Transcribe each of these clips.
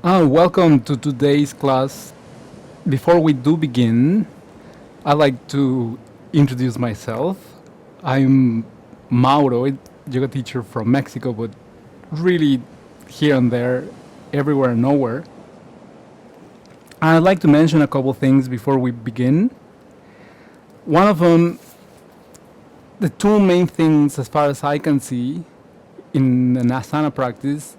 Welcome to today's class. Before we do begin, I'd like to introduce myself. I'm Mauro, a yoga teacher from Mexico, but really here and there, everywhere and nowhere. I'd like to mention a couple things before we begin. One of them, the two main things, as far as I can see, in an asana practice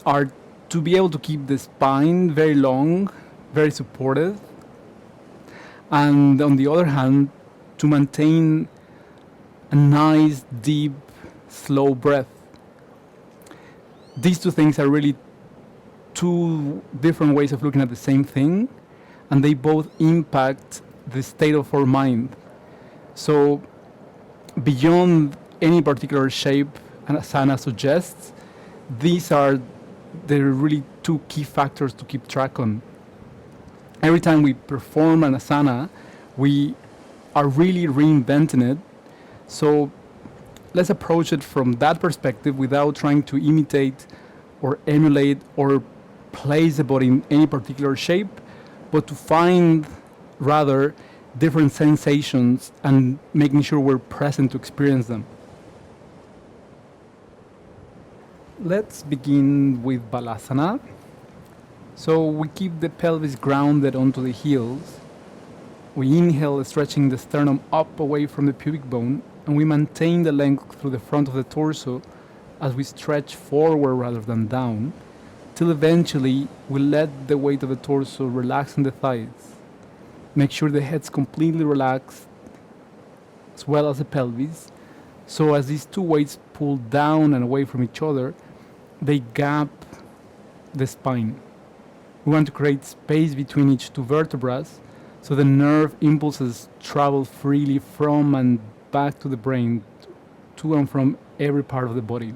are to be able to keep the spine very long, very supportive, and on the other hand, to maintain a nice, deep, slow breath. These two things are really two different ways of looking at the same thing, and they both impact the state of our mind. So, beyond any particular shape an asana suggests, these are the really two key factors to keep track on. Every time we perform an asana, we are really reinventing it. So let's approach it from that perspective without trying to imitate or emulate or place the body in any particular shape, but to find rather different sensations and making sure we're present to experience them. Let's begin with Balasana. So we keep the pelvis grounded onto the heels. We inhale, stretching the sternum up away from the pubic bone, and we maintain the length through the front of the torso as we stretch forward rather than down, till eventually we let the weight of the torso relax in the thighs. Make sure the head's completely relaxed, as well as the pelvis, so as these two weights pull down and away from each other, they gap the spine. We want to create space between each two vertebrae so the nerve impulses travel freely from and back to the brain, to and from every part of the body.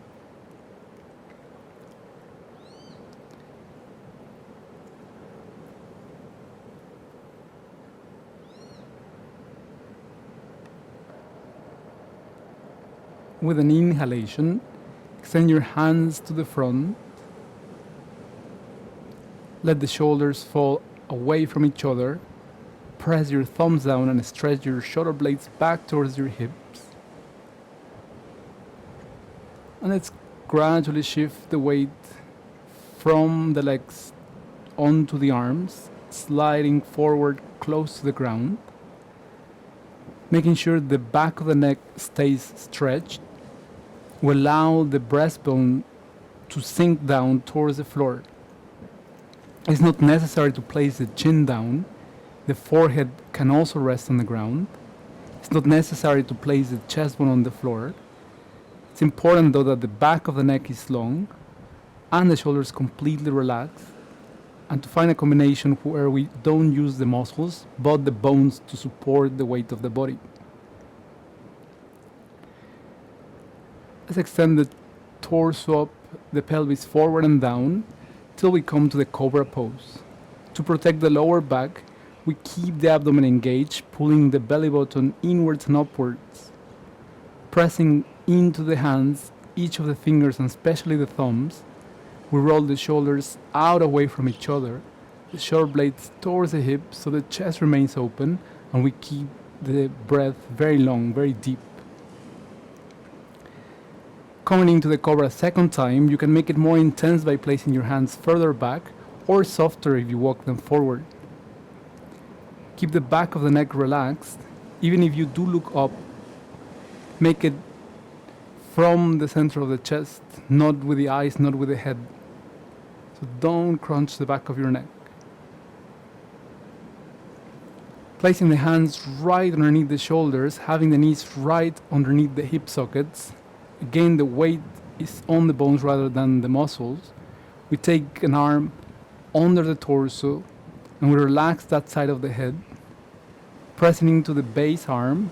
With an inhalation, extend your hands to the front. Let the shoulders fall away from each other. Press your thumbs down and stretch your shoulder blades back towards your hips. And let's gradually shift the weight from the legs onto the arms, sliding forward close to the ground, making sure the back of the neck stays stretched. We allow the breastbone to sink down towards the floor. It's not necessary to place the chin down. The forehead can also rest on the ground. It's not necessary to place the chest bone on the floor. It's important though that the back of the neck is long and the shoulders completely relaxed, and to find a combination where we don't use the muscles but the bones to support the weight of the body. Let's extend the torso up, the pelvis forward and down till we come to the cobra pose. To protect the lower back, we keep the abdomen engaged, pulling the belly button inwards and upwards. Pressing into the hands, each of the fingers and especially the thumbs, we roll the shoulders out away from each other, the shoulder blades towards the hips so the chest remains open, and we keep the breath very long, very deep. Coming into the cobra a second time, you can make it more intense by placing your hands further back or softer if you walk them forward. Keep the back of the neck relaxed. Even if you do look up, make it from the center of the chest, not with the eyes, not with the head. So don't crunch the back of your neck. Placing the hands right underneath the shoulders, having the knees right underneath the hip sockets. Again, the weight is on the bones rather than the muscles. We take an arm under the torso and we relax that side of the head, pressing into the base arm,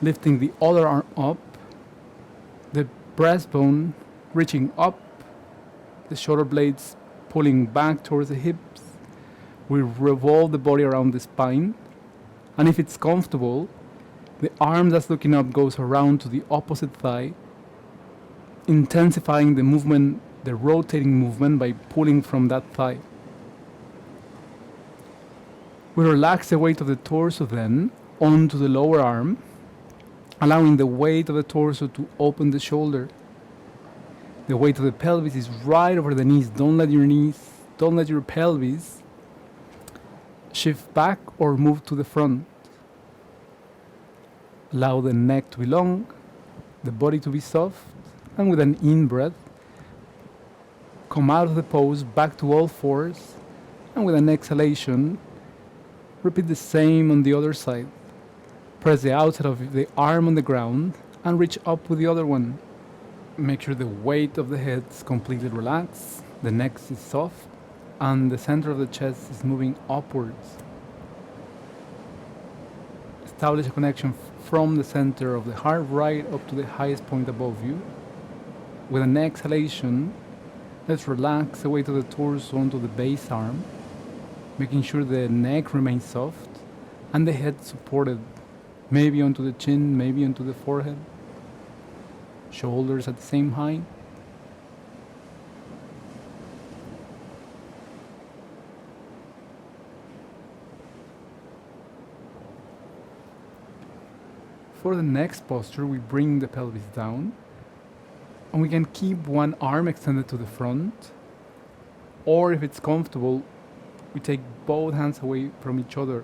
lifting the other arm up, the breastbone reaching up, the shoulder blades pulling back towards the hips. We revolve the body around the spine, and if it's comfortable, the arm that's looking up goes around to the opposite thigh, intensifying the movement the rotating movement by pulling from that thigh. We relax the weight of the torso then onto the lower arm, allowing the weight of the torso to open the shoulder. The weight of the pelvis is right over the knees. Don't let your pelvis shift back or move to the front. Allow the neck to be long, the body to be soft, and with an in-breath, come out of the pose back to all fours, and with an exhalation, repeat the same on the other side. Press the outside of the arm on the ground and reach up with the other one. Make sure the weight of the head is completely relaxed, the neck is soft, and the center of the chest is moving upwards. Establish a connection from the center of the heart right up to the highest point above you. With an exhalation, let's relax the weight of the torso onto the base arm, making sure the neck remains soft and the head supported, maybe onto the chin, maybe onto the forehead. Shoulders at the same height. For the next posture, we bring the pelvis down, and we can keep one arm extended to the front, or if it's comfortable, we take both hands away from each other,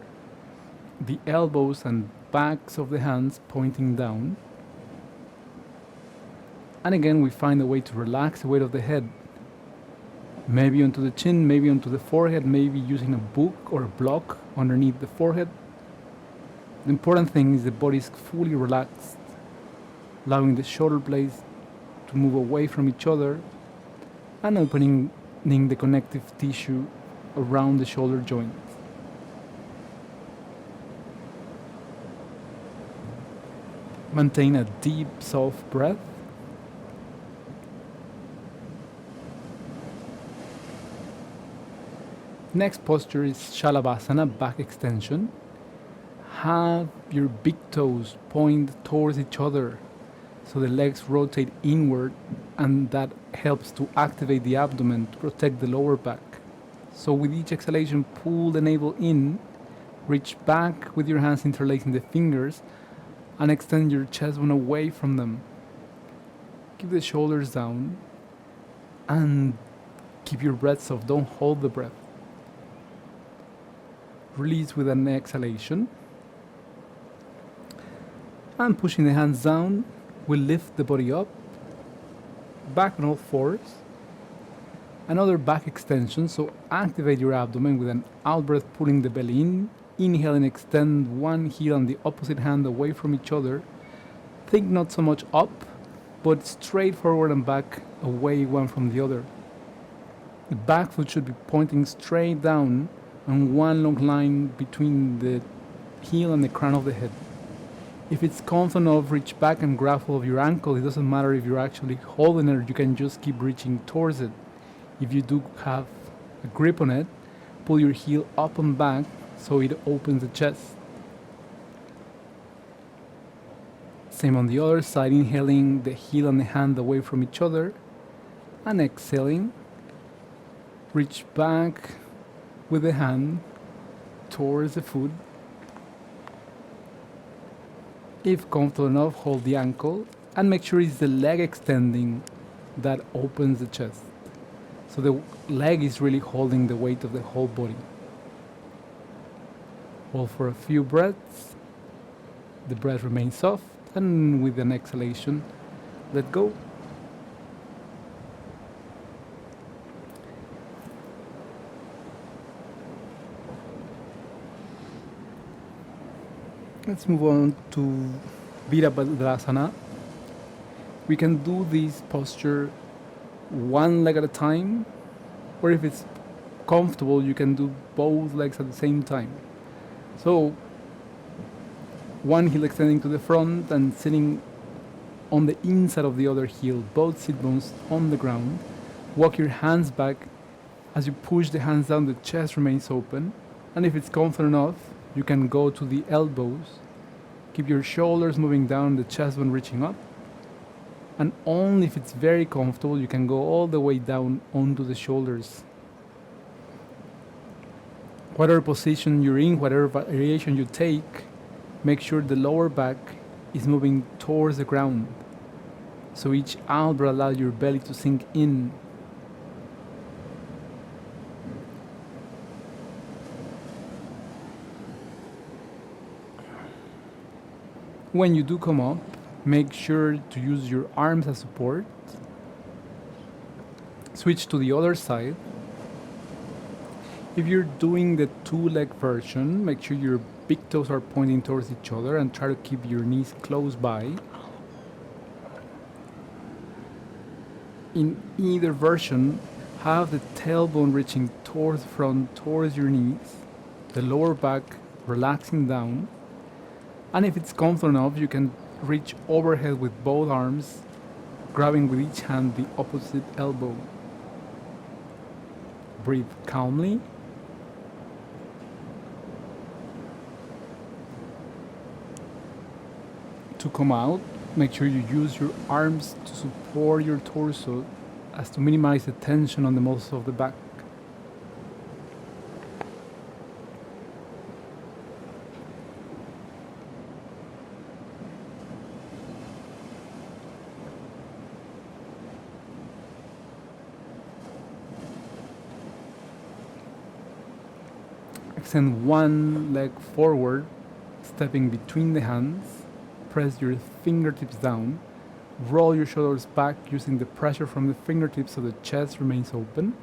the elbows and backs of the hands pointing down. And again, we find a way to relax the weight of the head, maybe onto the chin, maybe onto the forehead, maybe using a book or a block underneath the forehead. The important thing is the body is fully relaxed, allowing the shoulder blades to move away from each other and opening the connective tissue around the shoulder joint. Maintain a deep, soft breath. Next posture is Shalabhasana, back extension. Have your big toes point towards each other so the legs rotate inward, and that helps to activate the abdomen to protect the lower back. So with each exhalation, pull the navel in, reach back with your hands interlacing the fingers, and extend your chest bone away from them. Keep the shoulders down and keep your breath soft. Don't hold the breath. Release with an exhalation. And pushing the hands down, we'll lift the body up, back on all fours. Another back extension, so activate your abdomen with an out breath, pulling the belly in. Inhale and extend one heel and the opposite hand away from each other. Think not so much up, but straight forward and back, away one from the other. The back foot should be pointing straight down and one long line between the heel and the crown of the head. If it's comfortable enough, reach back and grab hold of your ankle. It doesn't matter if you're actually holding it, you can just keep reaching towards it. If you do have a grip on it, pull your heel up and back so it opens the chest. Same on the other side, inhaling the heel and the hand away from each other, and exhaling, reach back with the hand towards the foot. If comfortable enough, hold the ankle and make sure it's the leg extending that opens the chest. So the leg is really holding the weight of the whole body. Hold for a few breaths. The breath remains soft, and with an exhalation, let go. Let's move on to Virabhadrasana. We can do this posture one leg at a time, or if it's comfortable, you can do both legs at the same time. So, one heel extending to the front and sitting on the inside of the other heel, both sit bones on the ground. Walk your hands back. As you push the hands down, the chest remains open. And if it's comfortable enough, you can go to the elbows. Keep your shoulders moving down, the chest bone reaching up. And only if it's very comfortable, you can go all the way down onto the shoulders. Whatever position you're in, whatever variation you take, make sure the lower back is moving towards the ground. So each out breath allows your belly to sink in. When you do come up, make sure to use your arms as support. Switch to the other side. If you're doing the two-leg version, make sure your big toes are pointing towards each other and try to keep your knees close by. In either version, have the tailbone reaching towards the front, towards your knees, the lower back relaxing down, and if it's comfortable enough, you can reach overhead with both arms, grabbing with each hand the opposite elbow. Breathe calmly. To come out, make sure you use your arms to support your torso as to minimize the tension on the muscles of the back. Extend one leg forward, stepping between the hands. Press your fingertips down. Roll your shoulders back using the pressure from the fingertips so the chest remains open,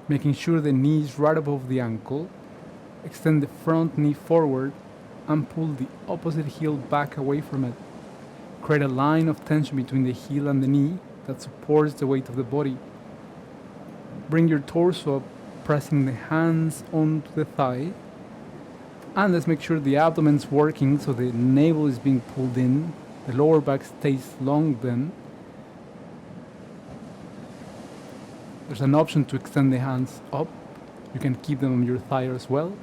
making sure the knee is right above the ankle. Extend the front knee forward and pull the opposite heel back away from it. Create a line of tension between the heel and the knee that supports the weight of the body. Bring your torso up, pressing the hands onto the thigh. And let's make sure the abdomen's working so the navel is being pulled in, the lower back stays long then. There's an option to extend the hands up. You can keep them on your thigh as well.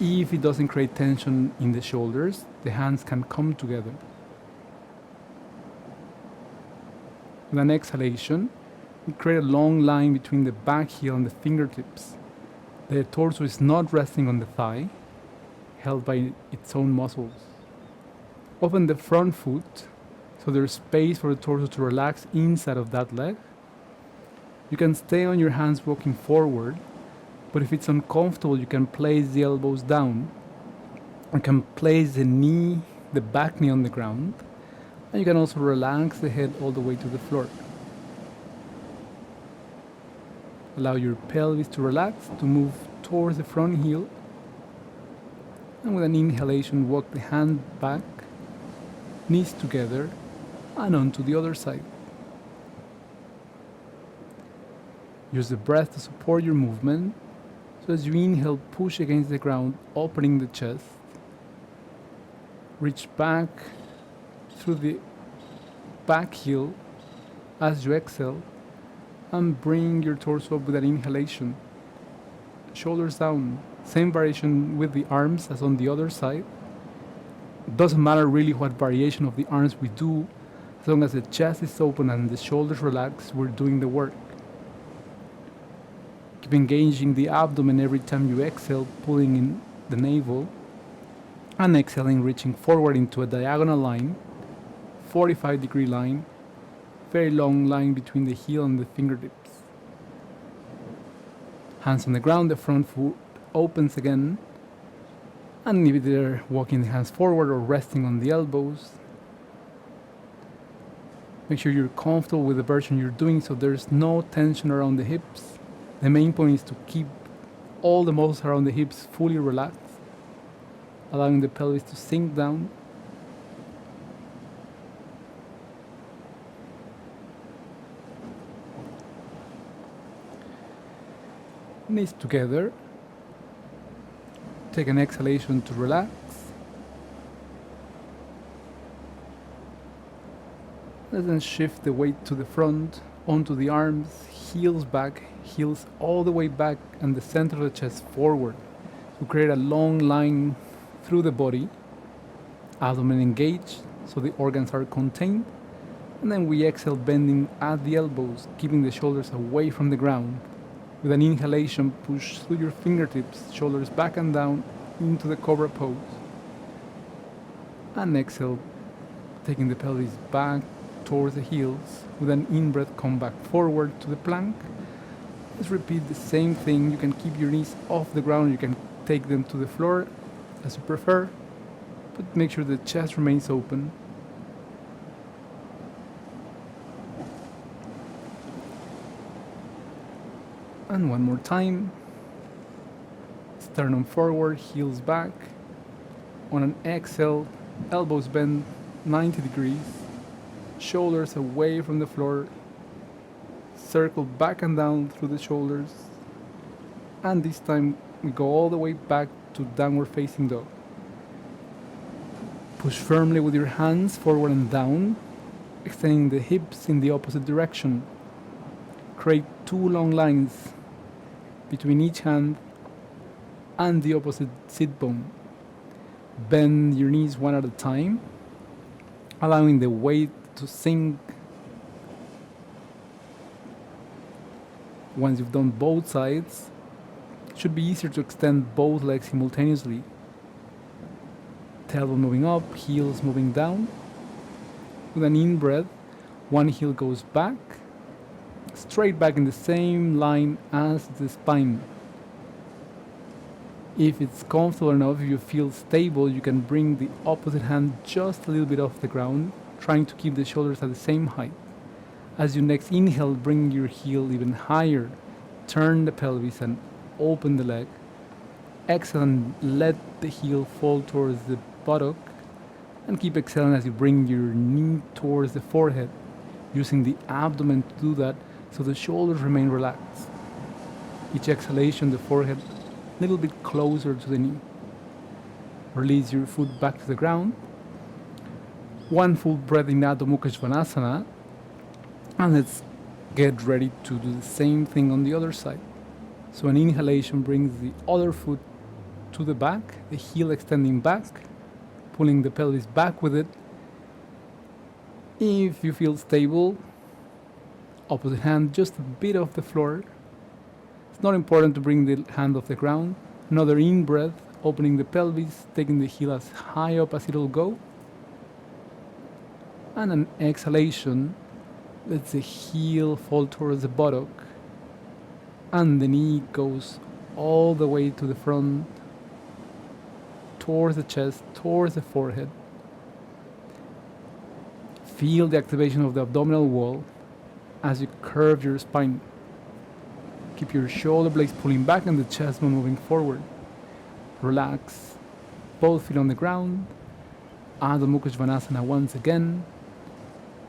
If it doesn't create tension in the shoulders, the hands can come together. With an exhalation, we create a long line between the back heel and the fingertips. The torso is not resting on the thigh, held by its own muscles. Open the front foot so there's space for the torso to relax inside of that leg. You can stay on your hands walking forward, but if it's uncomfortable, you can place the elbows down. You can place the back knee on the ground, and you can also relax the head all the way to the floor. Allow your pelvis to relax, to move towards the front heel. And with an inhalation, walk the hand back, knees together, and onto the other side. Use the breath to support your movement. So as you inhale, push against the ground, opening the chest. Reach back through the back heel as you exhale, and bring your torso up with an inhalation. Shoulders down. Same variation with the arms as on the other side. It doesn't matter really what variation of the arms we do, as long as the chest is open and the shoulders relax, we're doing the work. Keep engaging the abdomen every time you exhale, pulling in the navel, and exhaling, reaching forward into a diagonal line, 45-degree line, very long line between the heel and the fingertips. Hands on the ground, the front foot opens again, and either walking the hands forward or resting on the elbows. Make sure you're comfortable with the version you're doing so there's no tension around the hips. The main point is to keep all the muscles around the hips fully relaxed, allowing the pelvis to sink down. Knees together. Take an exhalation to relax. And then shift the weight to the front, onto the arms, heels back, heels all the way back, and the center of the chest forward to create a long line through the body. Abdomen engaged, so the organs are contained, And then we exhale, bending at the elbows, keeping the shoulders away from the ground. With an inhalation, push through your fingertips, shoulders back and down into the cobra pose. And exhale, taking the pelvis back towards the heels. With an in-breath, come back forward to the plank. Let's repeat the same thing. You can keep your knees off the ground, you can take them to the floor as you prefer, but make sure the chest remains open. And one more time. Sternum forward, heels back. On an exhale, elbows bend 90 degrees, shoulders away from the floor, circle back and down through the shoulders, and this time we go all the way back to downward facing dog. Push firmly with your hands forward and down, extending the hips in the opposite direction. Create two long lines between each hand and the opposite sit bone. Bend your knees one at a time, allowing the weight to sink. Once you've done both sides, it should be easier to extend both legs simultaneously. Tailbone moving up, heels moving down. With an in-breath, one heel goes back, straight back in the same line as the spine. If it's comfortable enough, if you feel stable, you can bring the opposite hand just a little bit off the ground, trying to keep the shoulders at the same height. As you next inhale, bring your heel even higher, turn the pelvis and open the leg. Exhale and let the heel fall towards the buttock, and keep exhaling as you bring your knee towards the forehead, using the abdomen to do that so the shoulders remain relaxed. Each exhalation, the forehead a little bit closer to the knee. Release your foot back to the ground. One full breath in Adho Mukha Svanasana, and let's get ready to do the same thing on the other side. So an inhalation brings the other foot to the back, the heel extending back, pulling the pelvis back with it. If you feel stable, opposite hand just a bit off the floor. It's not important to bring the hand off the ground. Another in-breath, opening the pelvis, taking the heel as high up as it'll go. And an exhalation, let the heel fall towards the buttock. And the knee goes all the way to the front, towards the chest, towards the forehead. Feel the activation of the abdominal wall as you curve your spine. Keep your shoulder blades pulling back and the chest bone moving forward. Relax both feet on the ground. Adho Mukha Svanasana once again.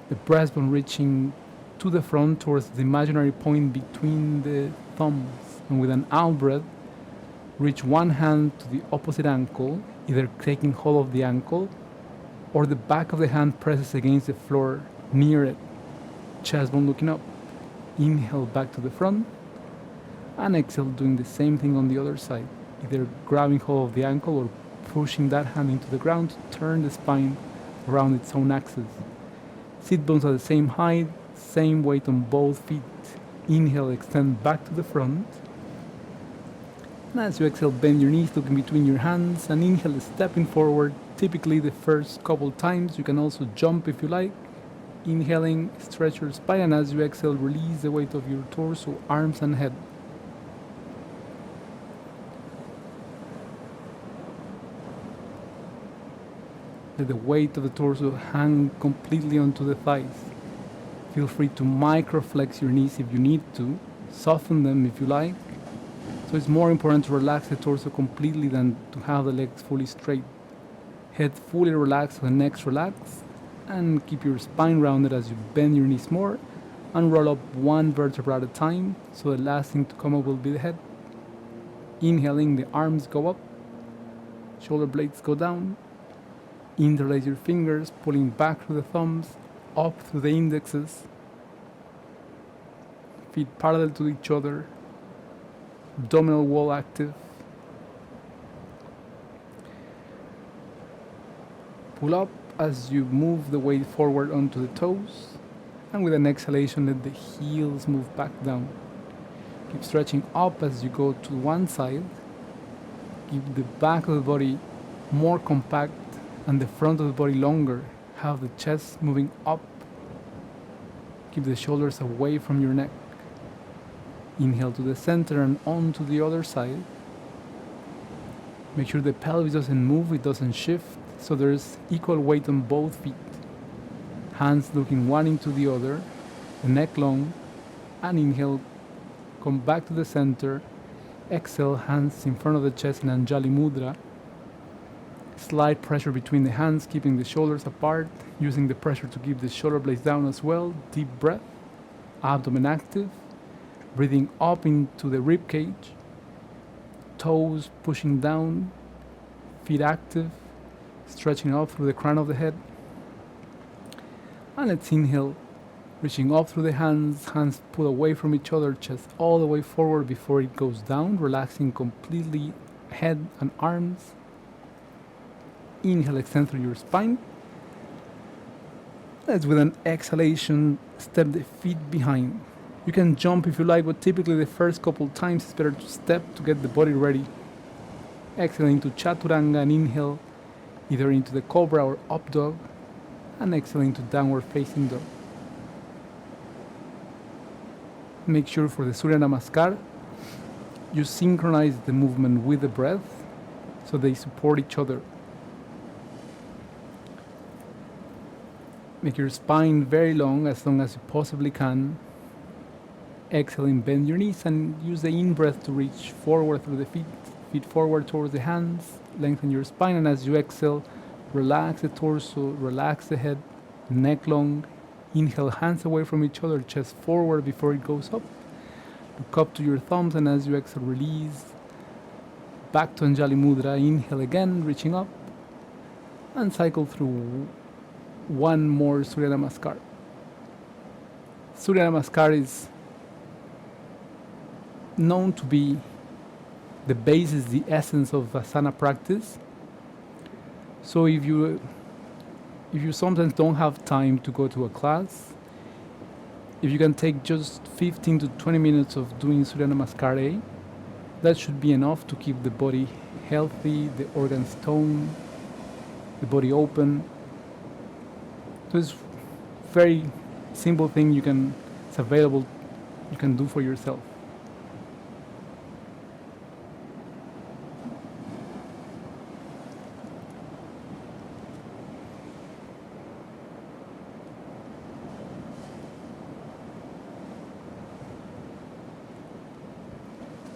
The breastbone reaching to the front towards the imaginary point between the thumbs. And with an out breath, reach one hand to the opposite ankle, either taking hold of the ankle or the back of the hand presses against the floor near it. Chest bone looking up. Inhale back to the front. And exhale, doing the same thing on the other side, either grabbing hold of the ankle or pushing that hand into the ground to turn the spine around its own axis. Sit bones are the same height, same weight on both feet. Inhale, extend back to the front. And as you exhale, bend your knees, looking between your hands, and inhale, stepping forward. Typically the first couple times, you can also jump if you like. Inhaling, stretch your spine, and as you exhale, release the weight of your torso, arms and head. Let the weight of the torso hang completely onto the thighs. Feel free to microflex your knees if you need to, soften them if you like. So it's more important to relax the torso completely than to have the legs fully straight. Head fully relaxed, the neck relaxed, and keep your spine rounded as you bend your knees more and roll up one vertebra at a time, so the last thing to come up will be the head. Inhaling, the arms go up, shoulder blades go down. Interlace your fingers, pulling back through the thumbs, up through the indexes. Feet parallel to each other. Abdominal wall active. Pull up as you move the weight forward onto the toes. And with an exhalation, let the heels move back down. Keep stretching up as you go to one side. Keep the back of the body more compact and the front of the body longer. Have the chest moving up. Keep the shoulders away from your neck. Inhale to the center and on to the other side. Make sure the pelvis doesn't move, it doesn't shift, so there's equal weight on both feet. Hands looking one into the other, the neck long, and inhale, come back to the center. Exhale, hands in front of the chest in Anjali Mudra. Slight pressure between the hands, keeping the shoulders apart, using the pressure to keep the shoulder blades down as well. Deep breath, abdomen active, breathing up into the rib cage, toes pushing down, feet active, stretching up through the crown of the head. And let's inhale, reaching up through the hands pull away from each other, chest all the way forward before it goes down, relaxing completely head and arms. Inhale, extend through your spine. Let's, with an exhalation, step the feet behind. You can jump if you like, but typically the first couple times it's better to step to get the body ready. Exhale into Chaturanga and inhale either into the Cobra or Up Dog, and exhale into Downward Facing Dog. Make sure for the Surya Namaskar, you synchronize the movement with the breath so they support each other. Make your spine very long as you possibly can. Exhaling, bend your knees and use the in-breath to reach forward through the feet forward towards the hands, lengthen your spine, and as you exhale, relax the torso, relax the head, neck long. Inhale, hands away from each other, chest forward before it goes up. Look up to your thumbs, and as you exhale, release. Back to Anjali Mudra. Inhale again, reaching up, and cycle through one more Surya Namaskar. Surya Namaskar is known to be the basis, the essence of asana practice. So if you sometimes don't have time to go to a class, if you can take just 15 to 20 minutes of doing Surya Namaskar, that should be enough to keep the body healthy, the organs toned, the body open. So it's very simple thing it's available, you can do for yourself.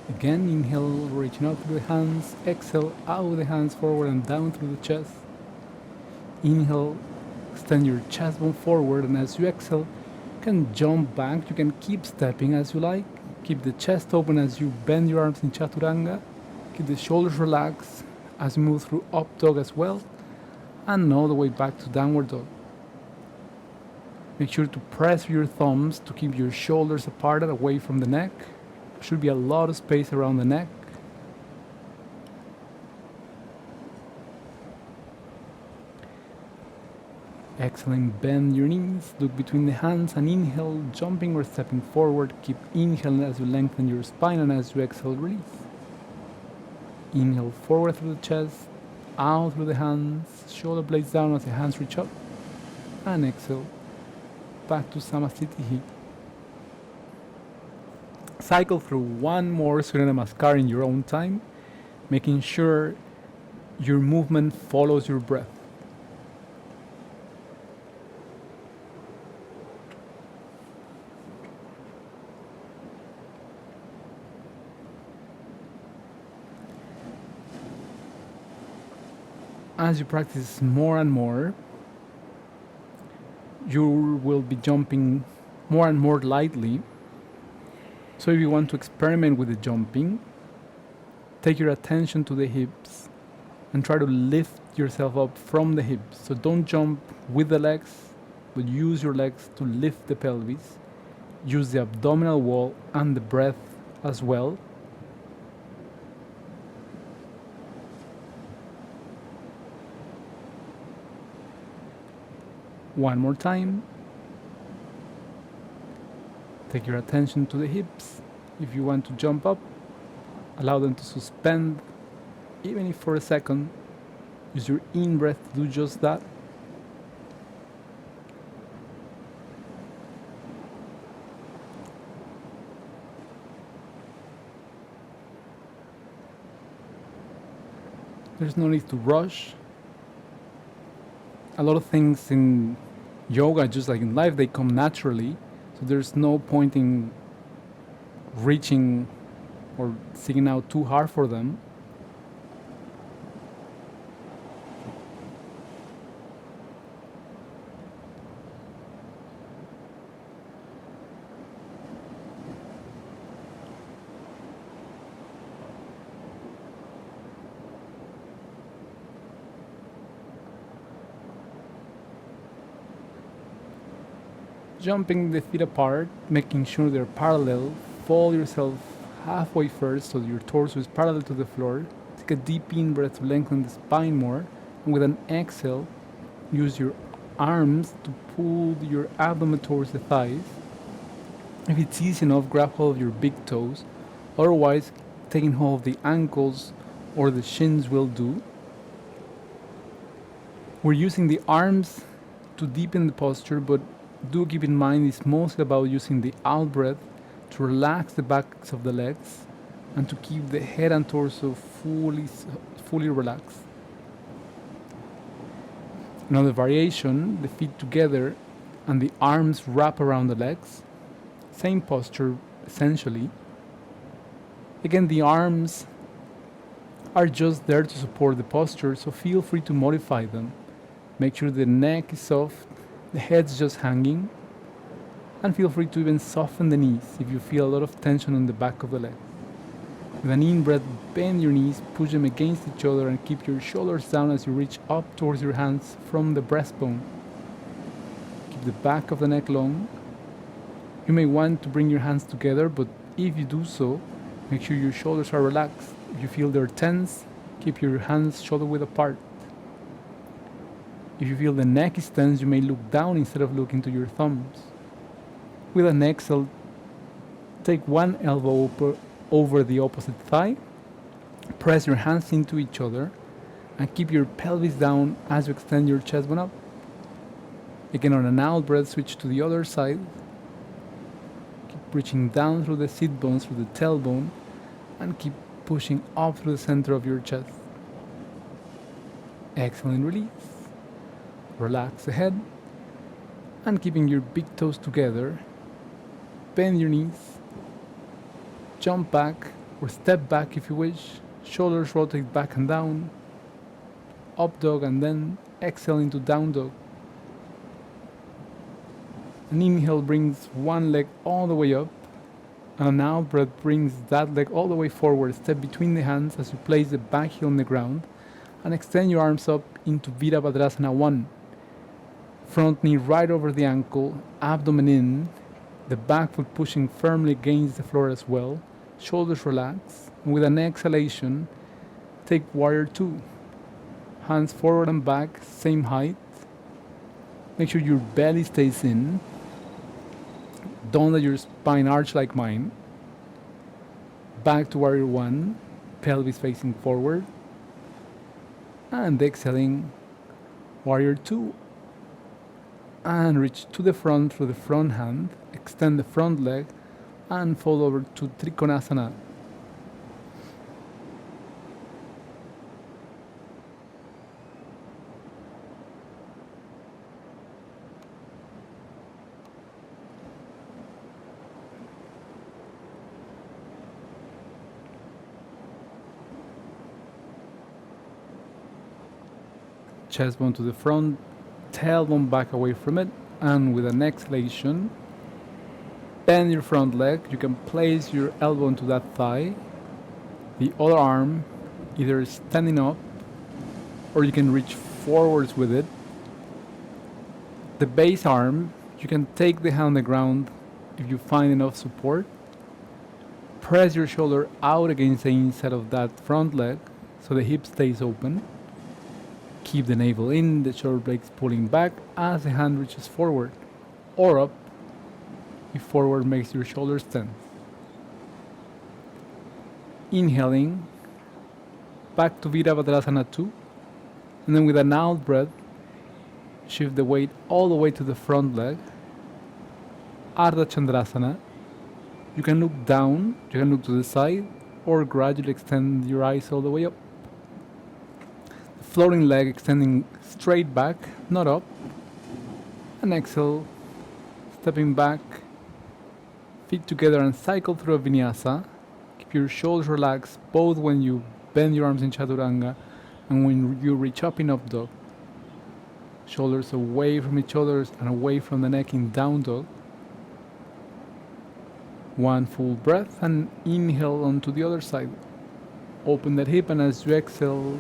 Again, inhale, reaching out through the hands. Exhale, out with the hands forward and down through the chest. Inhale, extend your chest bone forward, and as you exhale, you can jump back. You can keep stepping as you like. Keep the chest open as you bend your arms in Chaturanga. Keep the shoulders relaxed as you move through Up Dog as well, and all the way back to Downward Dog. Make sure to press your thumbs to keep your shoulders apart and away from the neck. Should be a lot of space around the neck. Exhaling, bend your knees, look between the hands and inhale, jumping or stepping forward. Keep inhaling as you lengthen your spine, and as you exhale, release. Inhale forward through the chest, out through the hands, shoulder blades down as the hands reach up, and exhale back to Samasthiti. Cycle through one more Surya Namaskar in your own time, making sure your movement follows your breath. As you practice more and more, you will be jumping more and more lightly. So if you want to experiment with the jumping, take your attention to the hips and try to lift yourself up from the hips. So don't jump with the legs, but use your legs to lift the pelvis. Use the abdominal wall and the breath as well. One more time. Take your attention to the hips. If you want to jump up, allow them to suspend, even if for a second. Use your in-breath to do just that. There's no need to rush. A lot of things in yoga, just like in life, they come naturally. So there's no point in reaching or seeking out too hard for them. Jumping the feet apart, making sure they're parallel. Fold yourself halfway first so your torso is parallel to the floor. Take a deep in breath to lengthen the spine more. And with an exhale, use your arms to pull your abdomen towards the thighs. If it's easy enough, grab hold of your big toes. Otherwise, taking hold of the ankles or the shins will do. We're using the arms to deepen the posture, but do keep in mind it's mostly about using the out breath to relax the backs of the legs and to keep the head and torso fully relaxed. Another variation, the feet together and the arms wrap around the legs. Same posture essentially. Again, the arms are just there to support the posture, so feel free to modify them. Make sure the neck is soft, the head's just hanging, and feel free to even soften the knees if you feel a lot of tension on the back of the leg. With an in-breath, bend your knees, push them against each other, and keep your shoulders down as you reach up towards your hands from the breastbone. Keep the back of the neck long. You may want to bring your hands together, but if you do so, make sure your shoulders are relaxed. If you feel they're tense, keep your hands shoulder width apart. If you feel the neck is tense, you may look down instead of looking to your thumbs. With an exhale, take one elbow over the opposite thigh, press your hands into each other, and keep your pelvis down as you extend your chest bone up. Again, on an out breath, switch to the other side. Keep reaching down through the sit bones, through the tailbone, and keep pushing up through the center of your chest. Exhale and release. Relax the head, and keeping your big toes together, bend your knees, jump back or step back if you wish, shoulders rotate back and down, up dog, and then exhale into down dog. An inhale brings one leg all the way up, and an out breath brings that leg all the way forward. Step between the hands as you place the back heel on the ground, and extend your arms up into Virabhadrasana 1. Front knee right over the ankle, abdomen in, the back foot pushing firmly against the floor as well, shoulders relaxed, and with an exhalation, take Warrior 2. Hands forward and back, same height. Make sure your belly stays in. Don't let your spine arch like mine. Back to Warrior 1, pelvis facing forward. And exhaling, Warrior 2. And reach to the front through the front hand, extend the front leg, and fold over to Trikonasana. Chest bone to the front, tailbone back away from it, and with an exhalation, bend your front leg. You can place your elbow into that thigh, the other arm either standing up or you can reach forwards with it. The base arm, you can take the hand on the ground if you find enough support. Press your shoulder out against the inside of that front leg so the hip stays open. Keep the navel in, the shoulder blades pulling back as the hand reaches forward or up. If forward makes your shoulders tense. Inhaling, back to Virabhadrasana 2, and then with an out breath, shift the weight all the way to the front leg. Ardha Chandrasana. You can look down, you can look to the side, or gradually extend your eyes all the way up. The floating leg extending straight back, not up. And exhale, stepping back, feet together and cycle through a vinyasa. Keep your shoulders relaxed both when you bend your arms in chaturanga and when you reach up in up dog. Shoulders away from each other and away from the neck in down dog. One full breath and inhale onto the other side. Open that hip, and as you exhale,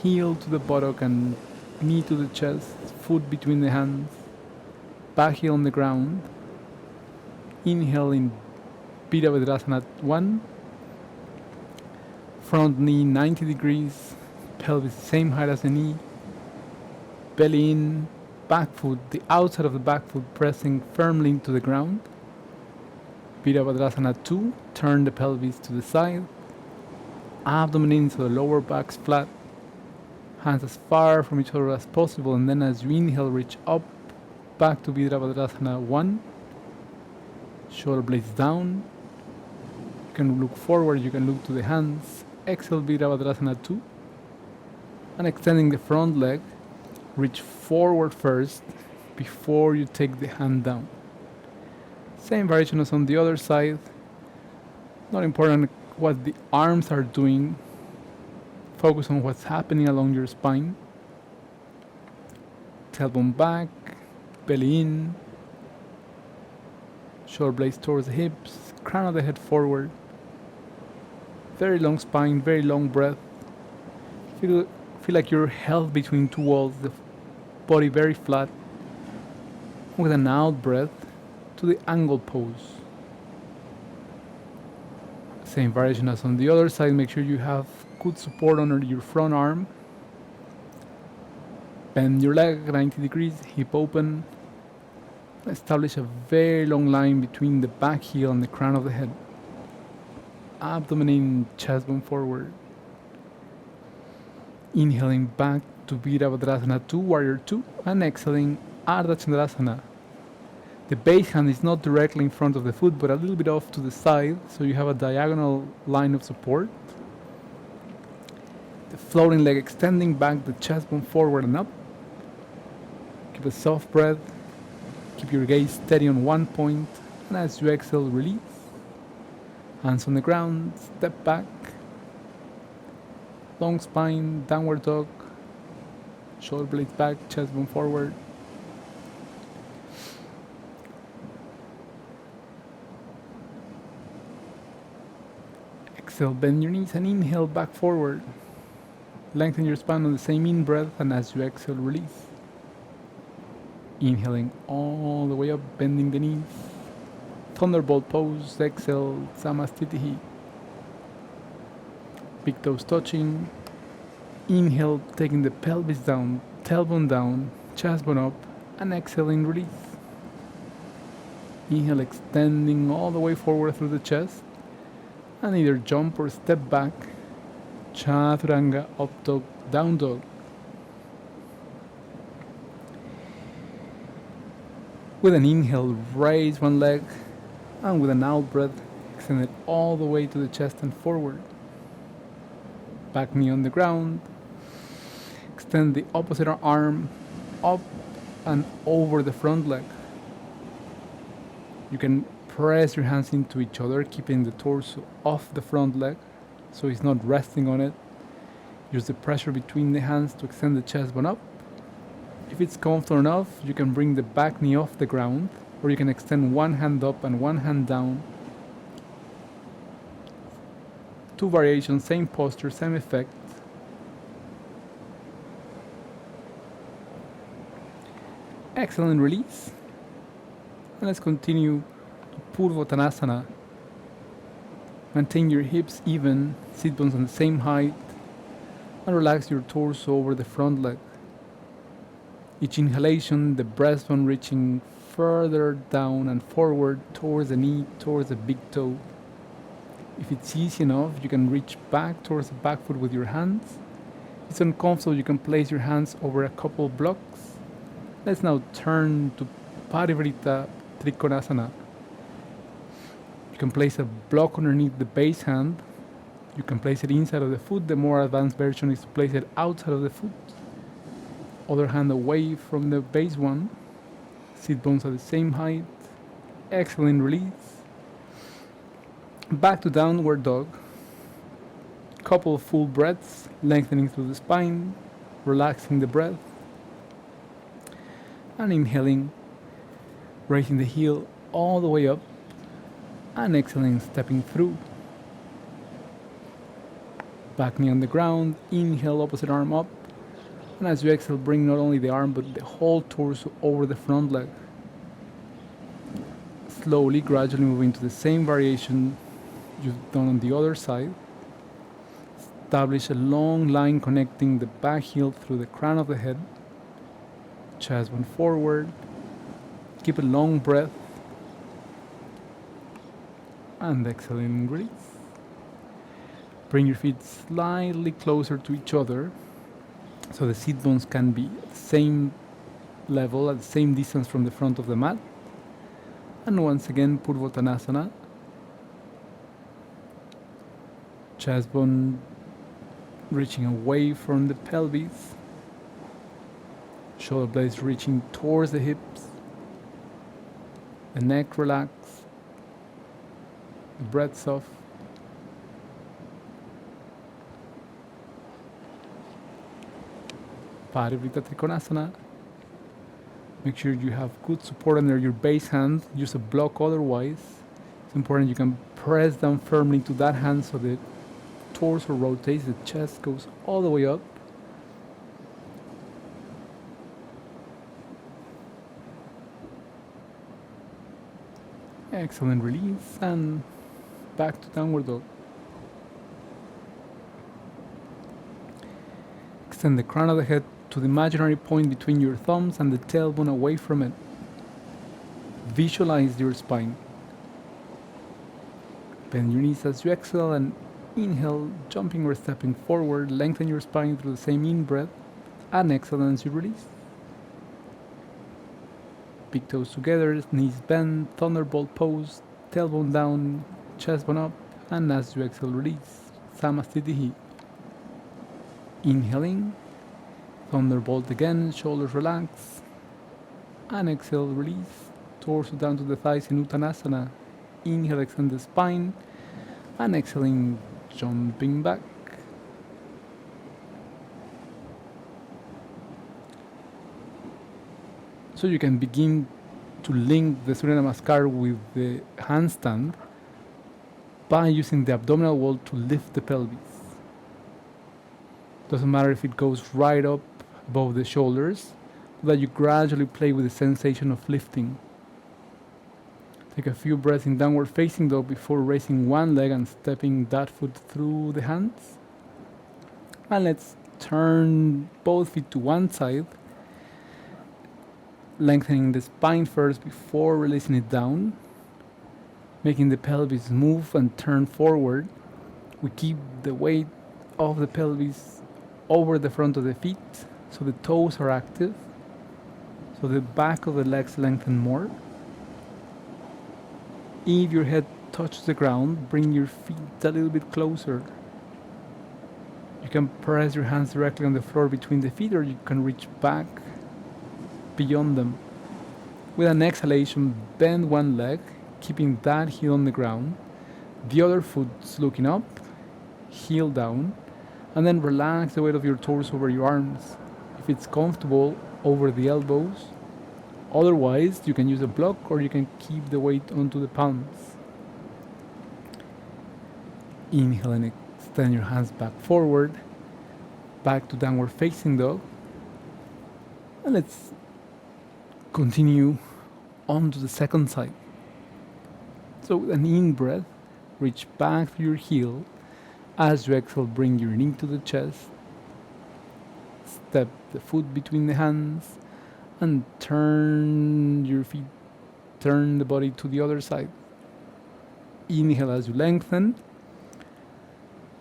heel to the buttock and knee to the chest, foot between the hands, back heel on the ground. Inhale in Virabhadrasana 1. Front knee 90 degrees, pelvis same height as the knee. Belly in, back foot, the outside of the back foot pressing firmly into the ground. Virabhadrasana 2, turn the pelvis to the side. Abdomen in so the lower back's flat. Hands as far from each other as possible, and then as you inhale, reach up, back to Virabhadrasana 1. Shoulder blades down. You can look forward, you can look to the hands. Exhale Virabhadrasana 2. And extending the front leg, reach forward first before you take the hand down. Same variation as on the other side. Not important what the arms are doing. Focus on what's happening along your spine. Tailbone back, belly in. Shoulder blades towards the hips, crown of the head forward. Very long spine, very long breath. Feel like you're held between two walls, the body very flat. With an out breath to the angle pose. Same variation as on the other side. Make sure you have good support under your front arm. Bend your leg 90 degrees, hip open. Establish a very long line between the back heel and the crown of the head. Abdomen in, chest bone forward. Inhaling back to Virabhadrasana 2, Warrior 2, and exhaling Ardha Chandrasana. The base hand is not directly in front of the foot, but a little bit off to the side, so you have a diagonal line of support. The floating leg extending back, the chest bone forward and up. Keep a soft breath. Keep your gaze steady on one point, and as you exhale, release. Hands on the ground, step back. Long spine, downward dog. Shoulder blades back, chest bone forward. Exhale, bend your knees and inhale back forward. Lengthen your spine on the same in breath, and as you exhale, release. Inhaling all the way up, bending the knees. Thunderbolt pose, exhale, Samastitihi. Big toes touching. Inhale, taking the pelvis down, tailbone down, chest bone up, and exhaling, release. Inhale, extending all the way forward through the chest, and either jump or step back. Chaturanga, up dog, down dog. With an inhale, raise one leg, and with an out breath, extend it all the way to the chest and forward. Back knee on the ground. Extend the opposite arm up and over the front leg. You can press your hands into each other, keeping the torso off the front leg so it's not resting on it. Use the pressure between the hands to extend the chest bone up. If it's comfortable enough, you can bring the back knee off the ground, or you can extend one hand up and one hand down. Two variations, same posture, same effect. Excellent, release. And let's continue to Purvottanasana. Maintain your hips even, sit bones on the same height, and relax your torso over the front leg. Each inhalation, the breastbone reaching further down and forward towards the knee, towards the big toe. If it's easy enough, you can reach back towards the back foot with your hands. If it's uncomfortable, you can place your hands over a couple blocks. Let's now turn to Parivrita Trikonasana. You can place a block underneath the base hand. You can place it inside of the foot. The more advanced version is to place it outside of the foot. Other hand away from the base one. Sit bones at the same height. Excellent release. Back to downward dog. Couple of full breaths, lengthening through the spine, relaxing the breath. And inhaling, raising the heel all the way up. And exhaling, stepping through. Back knee on the ground, inhale, opposite arm up. And as you exhale, bring not only the arm but the whole torso over the front leg. Slowly, gradually move into the same variation you've done on the other side. Establish a long line connecting the back heel through the crown of the head. Chest bone forward. Keep a long breath. And exhaling, release. Bring your feet slightly closer to each other so the seat bones can be at the same level, at the same distance from the front of the mat. And once again, Purvottanasana. Chest bone reaching away from the pelvis. Shoulder blades reaching towards the hips. The neck relaxed. The breath soft. Parivrita Trikonasana. Make sure you have good support under your base hand. Use a block otherwise. It's important you can press down firmly to that hand so the torso rotates, the chest goes all the way up. Excellent release and back to downward dog. Extend the crown of the head to the imaginary point between your thumbs and the tailbone away from it. Visualize your spine. Bend your knees as you exhale and inhale, jumping or stepping forward. Lengthen your spine through the same in-breath and exhale as you release. Big toes together, knees bent, thunderbolt pose, tailbone down, chest bone up, and as you exhale, release. Samastitihi. Inhaling, thunderbolt again, shoulders relax, and exhale, release. Torso down to the thighs in Uttanasana. Inhale, extend the spine, and exhaling, jumping back. So you can begin to link the Surya Namaskar with the handstand by using the abdominal wall to lift the pelvis. Doesn't matter if it goes right up above the shoulders, but that you gradually play with the sensation of lifting. Take a few breaths in downward facing dog before raising one leg and stepping that foot through the hands. And let's turn both feet to one side, lengthening the spine first before releasing it down, making the pelvis move and turn forward. We keep the weight of the pelvis over the front of the feet so the toes are active, so the back of the legs lengthen more. If your head touches the ground, bring your feet a little bit closer. You can press your hands directly on the floor between the feet, or you can reach back beyond them. With an exhalation, bend one leg, keeping that heel on the ground. The other foot's looking up, heel down, and then relax the weight of your torso over your arms. If it's comfortable, over the elbows. Otherwise, you can use a block or you can keep the weight onto the palms. Inhale and extend your hands back forward, back to downward facing dog. And let's continue on to the second side. So with an in breath, reach back through your heel. As you exhale, bring your knee to the chest. Step the foot between the hands and turn your feet turn the body to the other side. Inhale as you lengthen,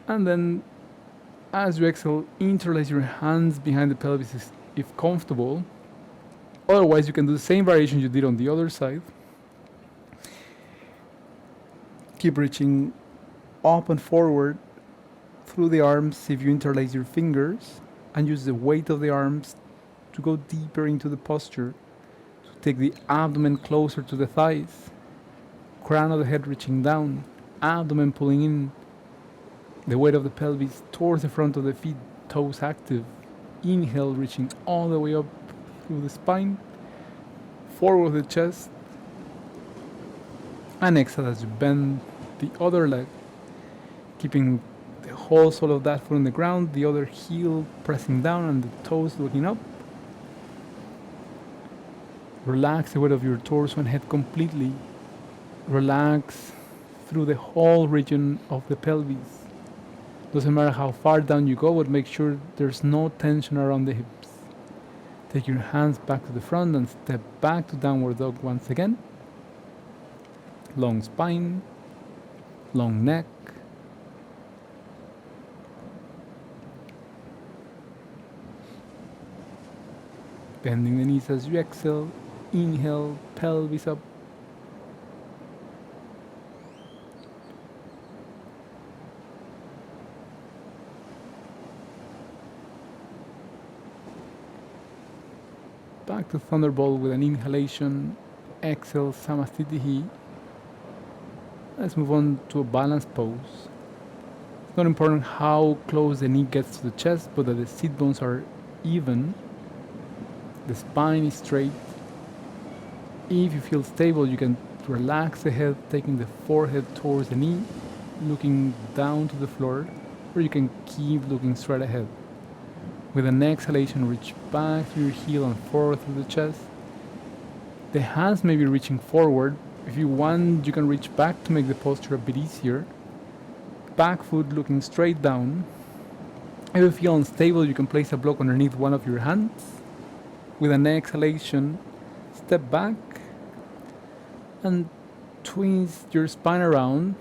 and then as you exhale, interlace your hands behind the pelvis if comfortable. Otherwise, you can do the same variation you did on the other side. Keep reaching up and forward through the arms if you interlace your fingers, and use the weight of the arms to go deeper into the posture, to take the abdomen closer to the thighs, crown of the head reaching down, abdomen pulling in, the weight of the pelvis towards the front of the feet, toes active. Inhale, reaching all the way up through the spine, forward the chest, and exhale as you bend the other leg, keeping the whole sole of that foot on the ground, the other heel pressing down and the toes looking up. Relax the weight of your torso and head completely. Relax through the whole region of the pelvis. Doesn't matter how far down you go, but make sure there's no tension around the hips. Take your hands back to the front and step back to downward dog once again. Long spine, long neck. Bending the knees as you exhale. Inhale, pelvis up. Back to Thunderbolt with an inhalation. Exhale, Samastitihi. Let's move on to a balanced pose. It's not important how close the knee gets to the chest, but that the sit bones are even. The spine is straight. If you feel stable, you can relax the head, taking the forehead towards the knee, looking down to the floor, or you can keep looking straight ahead. With an exhalation, reach back through your heel and forward through the chest. The hands may be reaching forward. If you want, you can reach back to make the posture a bit easier. Back foot looking straight down. If you feel unstable, you can place a block underneath one of your hands. With an exhalation, step back and twist your spine around.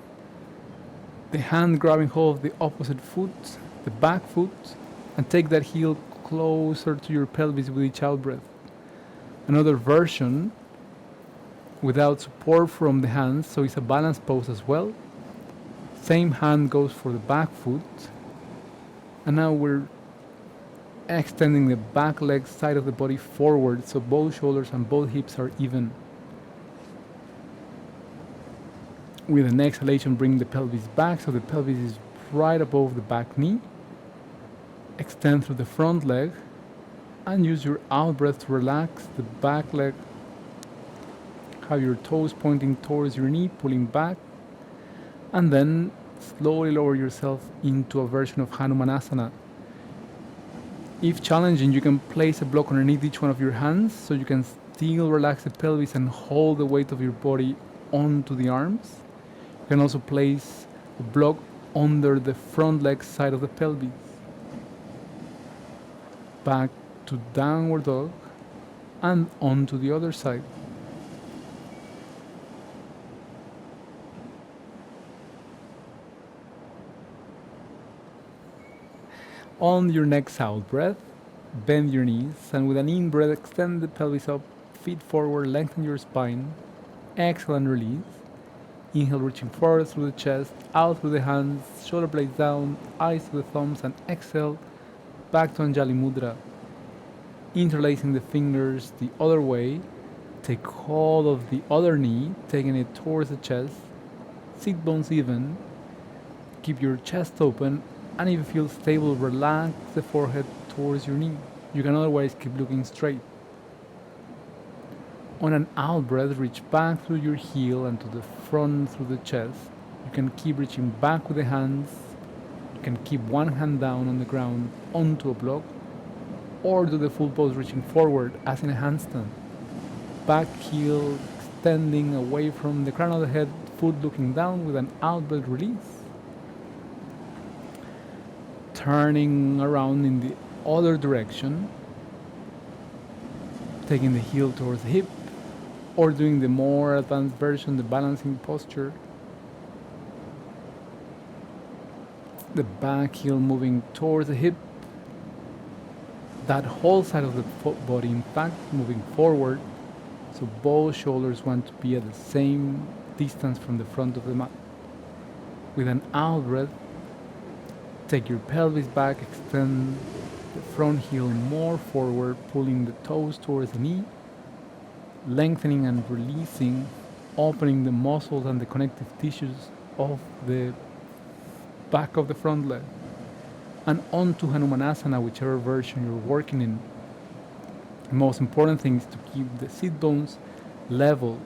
The hand grabbing hold of the opposite foot, the back foot, and take that heel closer to your pelvis with each out breath. Another version without support from the hands, so it's a balanced pose as well. Same hand goes for the back foot, and now we're extending the back leg side of the body forward so both shoulders and both hips are even. With an exhalation, bring the pelvis back so the pelvis is right above the back knee. Extend through the front leg and use your out breath to relax the back leg. Have your toes pointing towards your knee, pulling back, and then slowly lower yourself into a version of Hanumanasana. If challenging, you can place a block underneath each one of your hands so you can still relax the pelvis and hold the weight of your body onto the arms. You can also place a block under the front leg side of the pelvis. Back to downward dog and onto the other side. On your next out breath, bend your knees, and with an in breath, extend the pelvis up, feet forward, lengthen your spine. Exhale and release. Inhale, reaching forward through the chest, out through the hands, shoulder blades down, eyes to the thumbs, and exhale, back to Anjali Mudra. Interlacing the fingers the other way, take hold of the other knee, taking it towards the chest, sit bones even, keep your chest open, and if you feel stable, relax the forehead towards your knee. You can otherwise keep looking straight. On an out breath, reach back through your heel and to the front through the chest. You can keep reaching back with the hands. You can keep one hand down on the ground onto a block, or do the full pose reaching forward as in a handstand. Back heel extending away from the crown of the head, foot looking down with an out breath release. Turning around in the other direction, taking the heel towards the hip, or doing the more advanced version, the balancing posture. The back heel moving towards the hip. That whole side of the body, in fact, moving forward. So both shoulders want to be at the same distance from the front of the mat. With an out breath, take your pelvis back, extend the front heel more forward, pulling the toes towards the knee, lengthening and releasing, opening the muscles and the connective tissues of the back of the front leg, and onto Hanumanasana, whichever version you're working in. The most important thing is to keep the sit bones level.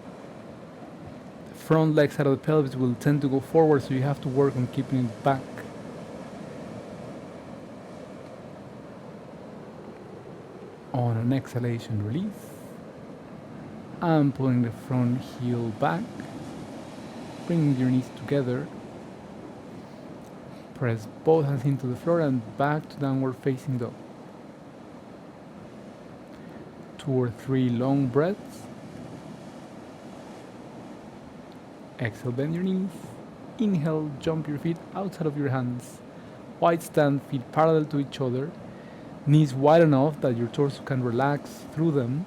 The front leg side of the pelvis will tend to go forward, so you have to work on keeping it back. On an exhalation, release. And pulling the front heel back. Bringing your knees together. Press both hands into the floor and back to downward facing dog. 2 or 3 long breaths. Exhale, bend your knees. Inhale, jump your feet outside of your hands. Wide stand, feet parallel to each other. Knees wide enough that your torso can relax through them.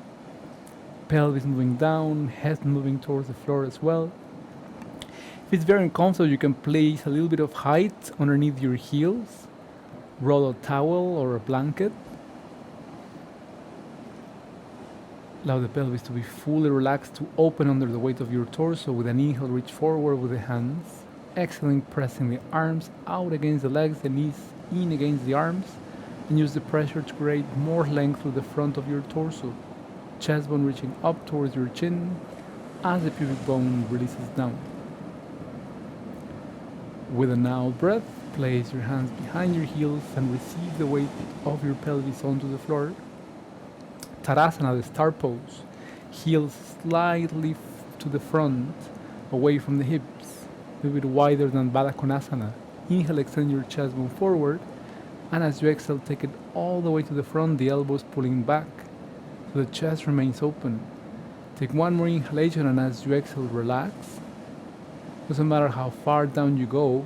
Pelvis moving down, head moving towards the floor as well. If it's very uncomfortable, you can place a little bit of height underneath your heels. Roll a towel or a blanket. Allow the pelvis to be fully relaxed, to open under the weight of your torso. With an inhale, reach forward with the hands. Exhaling, pressing the arms out against the legs, the knees in against the arms, and use the pressure to create more length through the front of your torso. Chest bone reaching up towards your chin as the pubic bone releases down. With an out breath, place your hands behind your heels and receive the weight of your pelvis onto the floor. Tadasana, the star pose. Heels slightly to the front, away from the hips, a little bit wider than Baddha Konasana. Inhale, extend your chest bone forward, and as you exhale, take it all the way to the front, the elbows pulling back, so the chest remains open. Take one more inhalation, and as you exhale, relax. Doesn't matter how far down you go,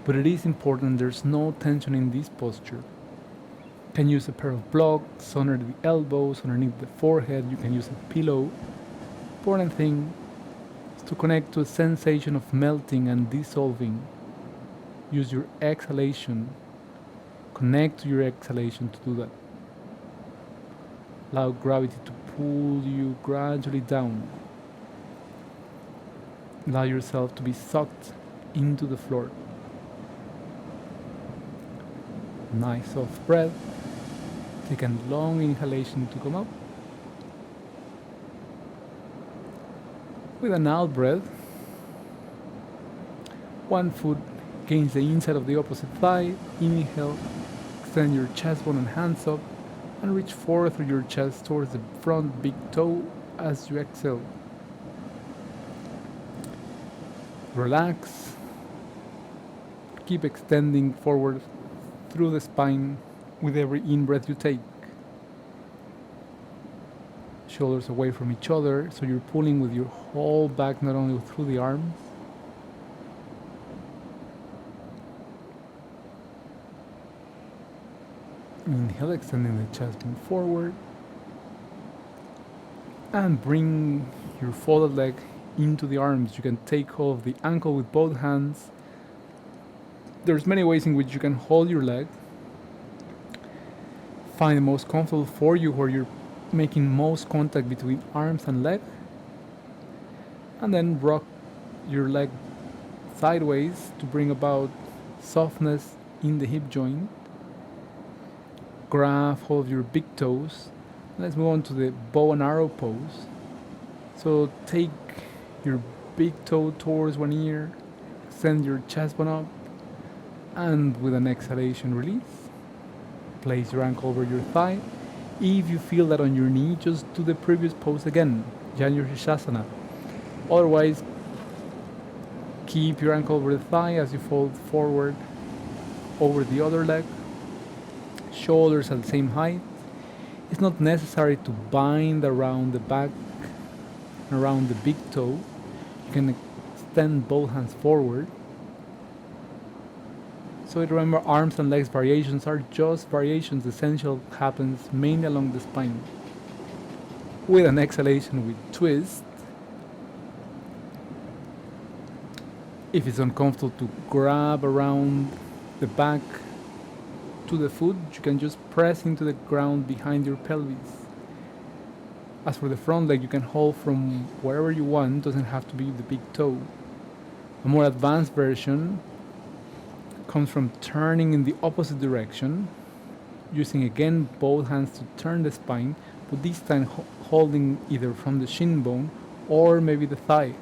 but it is important there's no tension in this posture. You can use a pair of blocks under the elbows, underneath the forehead. You can use a pillow. Important thing is to connect to a sensation of melting and dissolving. Use your exhalation. Connect to your exhalation to do that. Allow gravity to pull you gradually down. Allow yourself to be sucked into the floor. Nice soft breath. Take a long inhalation to come up. With an out breath, one foot against the inside of the opposite thigh. Inhale, extend your chest bone and hands up, and reach forward through your chest towards the front big toe as you exhale. Relax. Keep extending forward through the spine with every in-breath you take. Shoulders away from each other, so you're pulling with your whole back, not only through the arms. Inhale, extending the chest bone forward. And bring your folded leg into the arms. You can take hold of the ankle with both hands. There's many ways in which you can hold your leg. Find the most comfortable for you, where you're making most contact between arms and leg. And then rock your leg sideways to bring about softness in the hip joint. Grab hold of your big toes. Let's move on to the bow and arrow pose. So take your big toe towards one ear, extend your chest bone up, and with an exhalation, release. Place your ankle over your thigh. If you feel that on your knee, just do the previous pose again, January Shasana. Otherwise, keep your ankle over the thigh as you fold forward over the other leg. Shoulders at the same height. It's not necessary to bind around the back and around the big toe. You can extend both hands forward. So remember, arms and legs variations are just variations. The essential happens mainly along the spine. With an exhalation, we twist. If it's uncomfortable to grab around the back to the foot, you can just press into the ground behind your pelvis. As for the front leg, you can hold from wherever you want, doesn't have to be the big toe. A more advanced version comes from turning in the opposite direction, using again both hands to turn the spine, but this time holding either from the shin bone or maybe the thigh.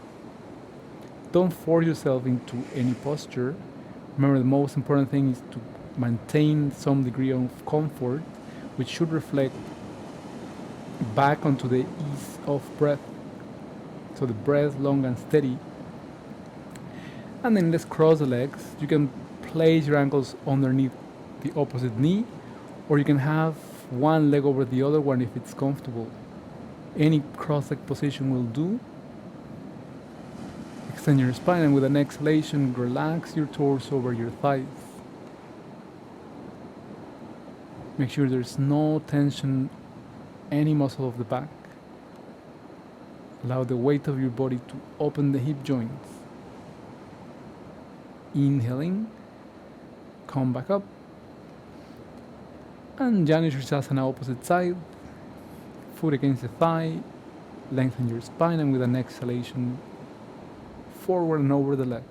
Don't force yourself into any posture. Remember, the most important thing is to maintain some degree of comfort, which should reflect back onto the ease of breath. So the breath long and steady. And then let's cross the legs. You can place your ankles underneath the opposite knee, or you can have one leg over the other one if it's comfortable. Any cross-leg position will do. Extend your spine, and with an exhalation, relax your torso over your thighs. Make sure there's no tension, any muscle of the back. Allow the weight of your body to open the hip joints. Inhaling, come back up. And Janushirasana, opposite side. Foot against the thigh, lengthen your spine, and with an exhalation, forward and over the leg.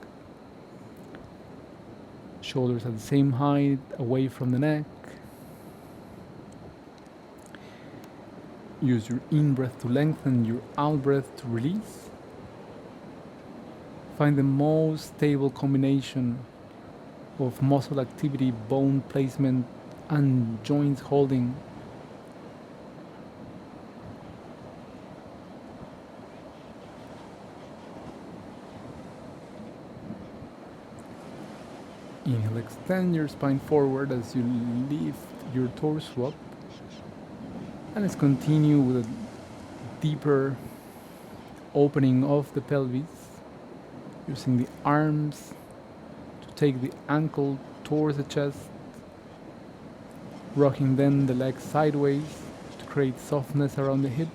Shoulders at the same height, away from the neck. Use your in-breath to lengthen, your out-breath to release. Find the most stable combination of muscle activity, bone placement, and joints holding. Inhale, extend your spine forward as you lift your torso up. And let's continue with a deeper opening of the pelvis, using the arms to take the ankle towards the chest, rocking then the leg sideways to create softness around the hip.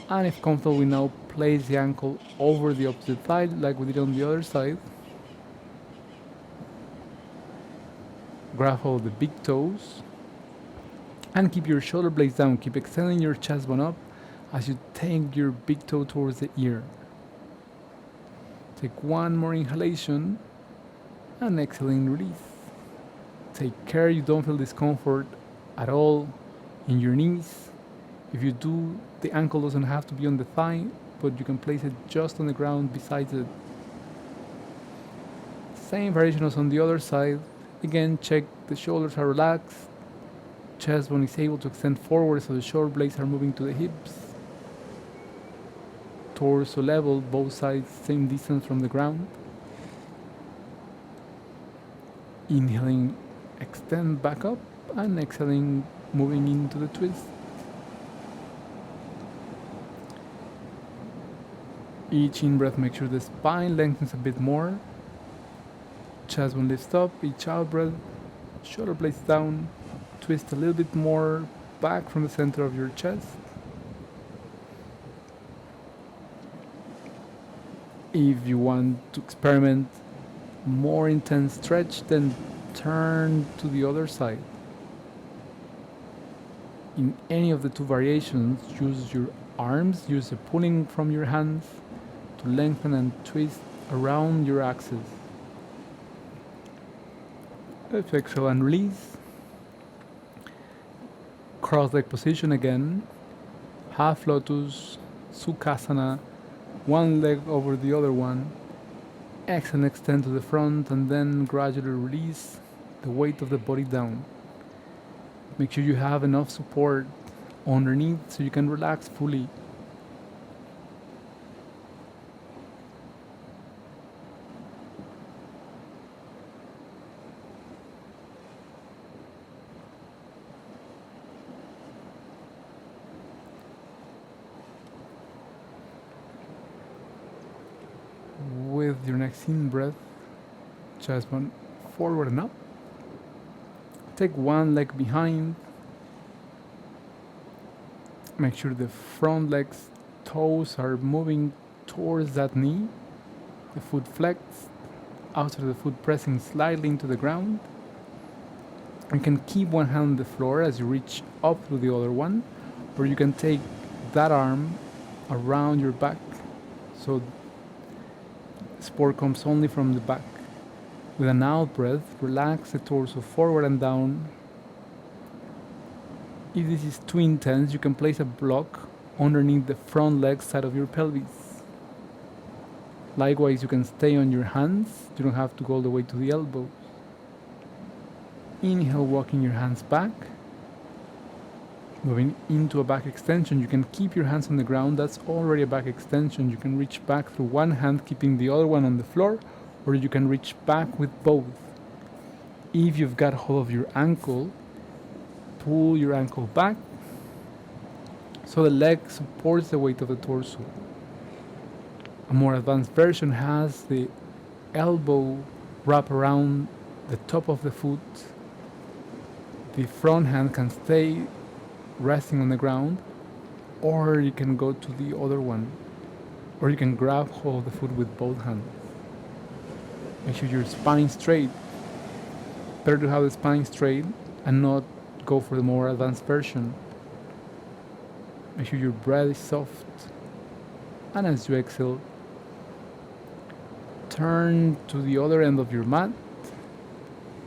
And if comfortable, we now place the ankle over the opposite thigh like we did on the other side. Grab hold of the big toes and keep your shoulder blades down. Keep extending your chest bone up as you take your big toe towards the ear. Take one more inhalation and exhaling, release. Take care you don't feel discomfort at all in your knees. If you do, the ankle doesn't have to be on the thigh, but you can place it just on the ground beside it. Same variation as on the other side. Again, check the shoulders are relaxed, chest bone is able to extend forward so the shoulder blades are moving to the hips. Torso level, both sides same distance from the ground. Inhaling, extend back up, and exhaling, moving into the twist. Each in-breath, make sure the spine lengthens a bit more. Chest bone lifts up, each out-breath, shoulder blades down, twist a little bit more back from the center of your chest. If you want to experiment more intense stretch, then turn to the other side. In any of the two variations, use your arms, use the pulling from your hands to lengthen and twist around your axis. Let's exhale and release. Cross leg position again. Half lotus, Sukhasana, one leg over the other one. Exhale and extend to the front, and then gradually release the weight of the body down. Make sure you have enough support underneath so you can relax fully. With your next in-breath, chest bone forward and up. Take one leg behind. Make sure the front leg's toes are moving towards that knee. The foot flexed, outside of the foot pressing slightly into the ground. You can keep one hand on the floor as you reach up to the other one, or you can take that arm around your back so support comes only from the back. With an out breath, relax the torso forward and down. If this is too intense, you can place a block underneath the front leg side of your pelvis. Likewise, you can stay on your hands. You don't have to go all the way to the elbows. Inhale, walking your hands back. Moving into a back extension, you can keep your hands on the ground. That's already a back extension. You can reach back through one hand, keeping the other one on the floor, or you can reach back with both. If you've got hold of your ankle, pull your ankle back so the leg supports the weight of the torso. A more advanced version has the elbow wrap around the top of the foot. The front hand can stay resting on the ground, or you can go to the other one, or you can grab hold of the foot with both hands. Make sure your spine straight. Better to have the spine straight and not go for the more advanced version. Make sure your breath is soft, and as you exhale, turn to the other end of your mat,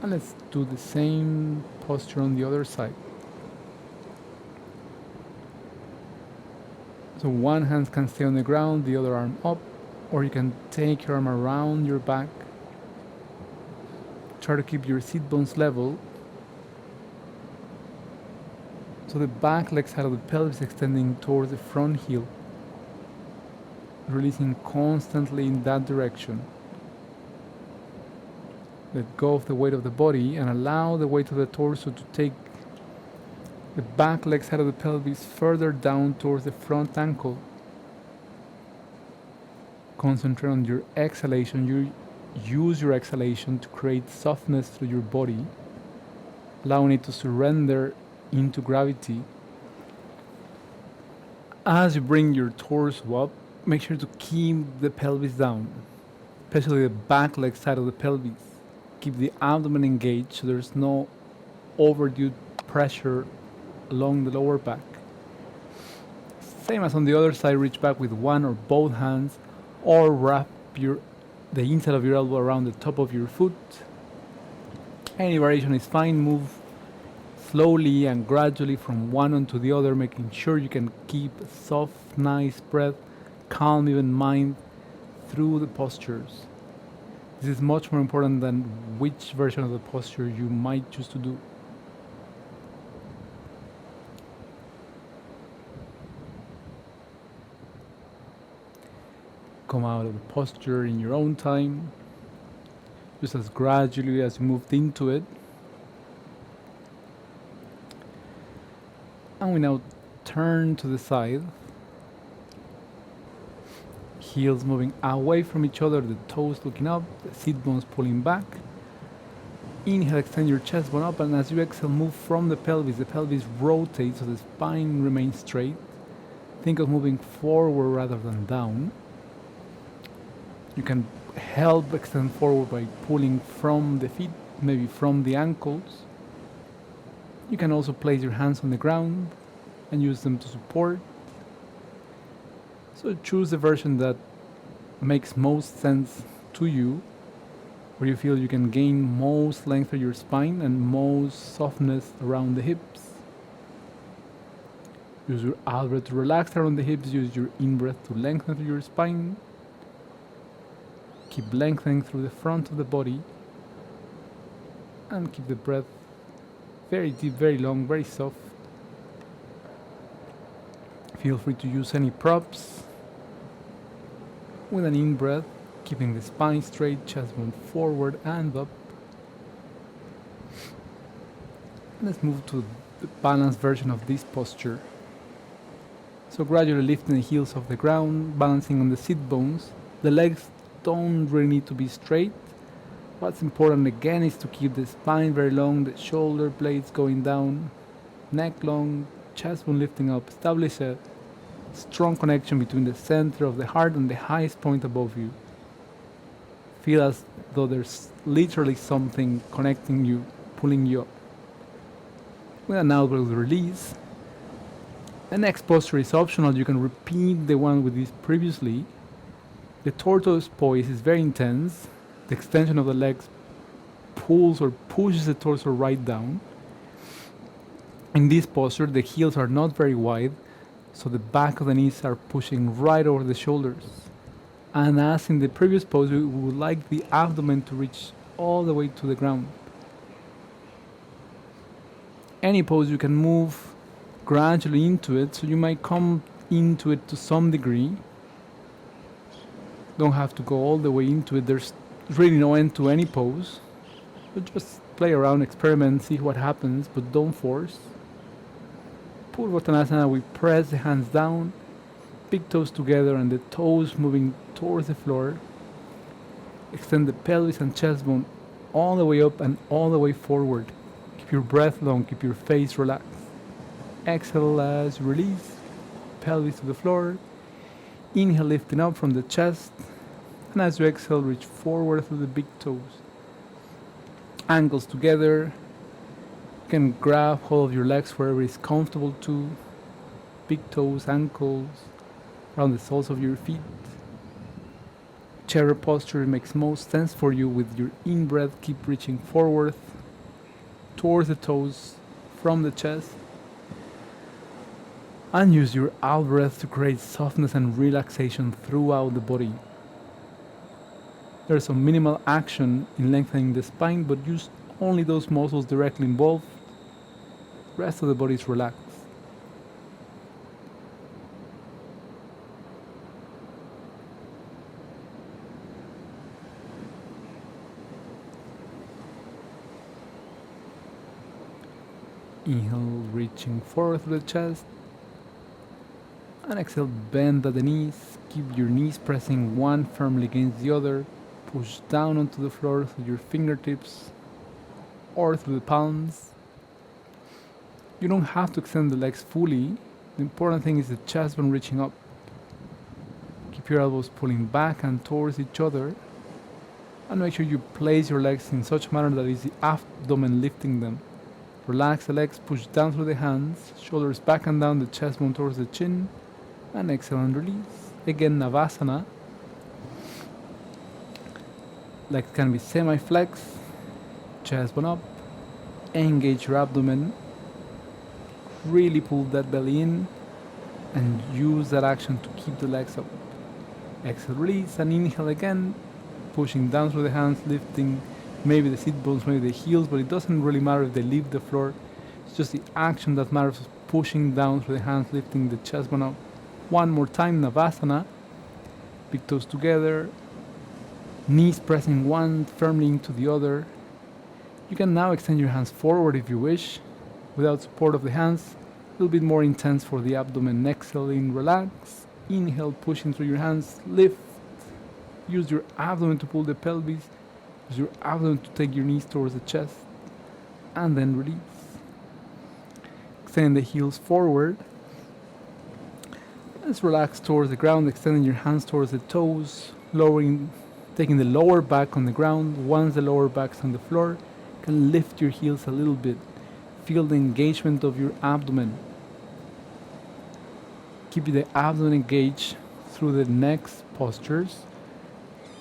and let's do the same posture on the other side. So one hand can stay on the ground, the other arm up, or you can take your arm around your back. Try to keep your sit bones level, so the back leg side of the pelvis extending towards the front heel, releasing constantly in that direction. Let go of the weight of the body and allow the weight of the torso to take the back leg side of the pelvis further down towards the front ankle. Concentrate on your exhalation. You use your exhalation to create softness through your body, allowing it to surrender into gravity. As you bring your torso up, make sure to keep the pelvis down, especially the back leg side of the pelvis. Keep the abdomen engaged so there's no overdue pressure along the lower back. Same as on the other side, reach back with one or both hands, or wrap the inside of your elbow around the top of your foot. Any variation is fine. Move slowly and gradually from one onto the other, making sure you can keep a soft, nice breath, calm even mind through the postures. This is much more important than which version of the posture you might choose to do. Come out of the posture in your own time, just as gradually as you moved into it. And we now turn to the side. Heels moving away from each other, the toes looking up, the sit bones pulling back. Inhale, extend your chest bone up, and as you exhale, move from the pelvis rotates so the spine remains straight. Think of moving forward rather than down. You can help extend forward by pulling from the feet, maybe from the ankles. You can also place your hands on the ground and use them to support. So choose the version that makes most sense to you, where you feel you can gain most length of your spine and most softness around the hips. Use your out breath to relax around the hips. Use your in breath to lengthen through your spine. Keep lengthening through the front of the body. And keep the breath very deep, very long, very soft. Feel free to use any props. With an in breath, keeping the spine straight, chest bone forward and up. Let's move to the balanced version of this posture. So gradually lifting the heels off the ground, balancing on the sit bones. The legs don't really need to be straight. What's important again is to keep the spine very long, the shoulder blades going down, neck long, chest bone lifting up. Establish a strong connection between the center of the heart and the highest point above you. Feel as though there's literally something connecting you, pulling you up. With an outward release, the next posture is optional. You can repeat the one we did previously. The tortoise pose is very intense. The extension of the legs pulls or pushes the torso right down. In this posture, the heels are not very wide, so the back of the knees are pushing right over the shoulders. And as in the previous pose, we would like the abdomen to reach all the way to the ground. Any pose you can move gradually into it, so you might come into it to some degree. Don't have to go all the way into it. There's really no end to any pose. But just play around, experiment, see what happens, but don't force. Purvottanasana, we press the hands down, big toes together and the toes moving towards the floor. Extend the pelvis and chest bone all the way up and all the way forward. Keep your breath long, keep your face relaxed. Exhale as you release, pelvis to the floor. Inhale, lifting up from the chest. And as you exhale, reach forward through the big toes. Ankles together. You can grab hold of your legs wherever is comfortable to. Big toes, ankles, around the soles of your feet. Chair posture makes most sense for you. With your in-breath, keep reaching forward towards the toes from the chest. And use your out-breath to create softness and relaxation throughout the body. There's some minimal action in lengthening the spine, but use only those muscles directly involved. The rest of the body is relaxed. Inhale, reaching forward through the chest. And exhale, bend at the knees. Keep your knees pressing one firmly against the other. Push down onto the floor through your fingertips or through the palms. You don't have to extend the legs fully. The important thing is the chest bone reaching up. Keep your elbows pulling back and towards each other. And make sure you place your legs in such a manner that is the abdomen lifting them. Relax the legs, push down through the hands, shoulders back and down, the chest bone towards the chin. And exhale and release. Again, Navasana. Legs can be semi-flex, chest bone up, engage your abdomen, really pull that belly in and use that action to keep the legs up. Exhale, release and inhale again, pushing down through the hands, lifting maybe the sit bones, maybe the heels, but it doesn't really matter if they leave the floor. It's just the action that matters, pushing down through the hands, lifting the chest bone up. One more time, Navasana, big toes together, knees pressing one firmly into the other. You can now extend your hands forward if you wish, without support of the hands. A little bit more intense for the abdomen. Exhale in, relax. Inhale, pushing through your hands, lift. Use your abdomen to pull the pelvis. Use your abdomen to take your knees towards the chest. And then release. Extend the heels forward. Let's relax towards the ground, extending your hands towards the toes, lowering, taking the lower back on the ground. Once the lower back's on the floor, you can lift your heels a little bit. Feel the engagement of your abdomen. Keep the abdomen engaged through the next postures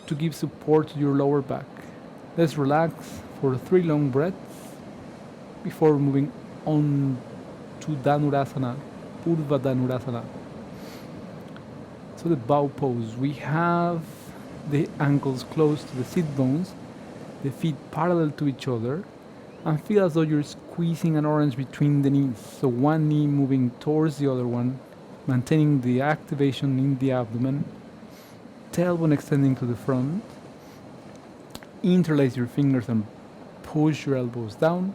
to give support to your lower back. Let's relax for 3 long breaths before moving on to Dhanurasana, Urdhva Dhanurasana. So the bow pose, we have the ankles close to the sit bones, the feet parallel to each other, and feel as though you're squeezing an orange between the knees. So one knee moving towards the other one, maintaining the activation in the abdomen, tailbone extending to the front. Interlace your fingers and push your elbows down.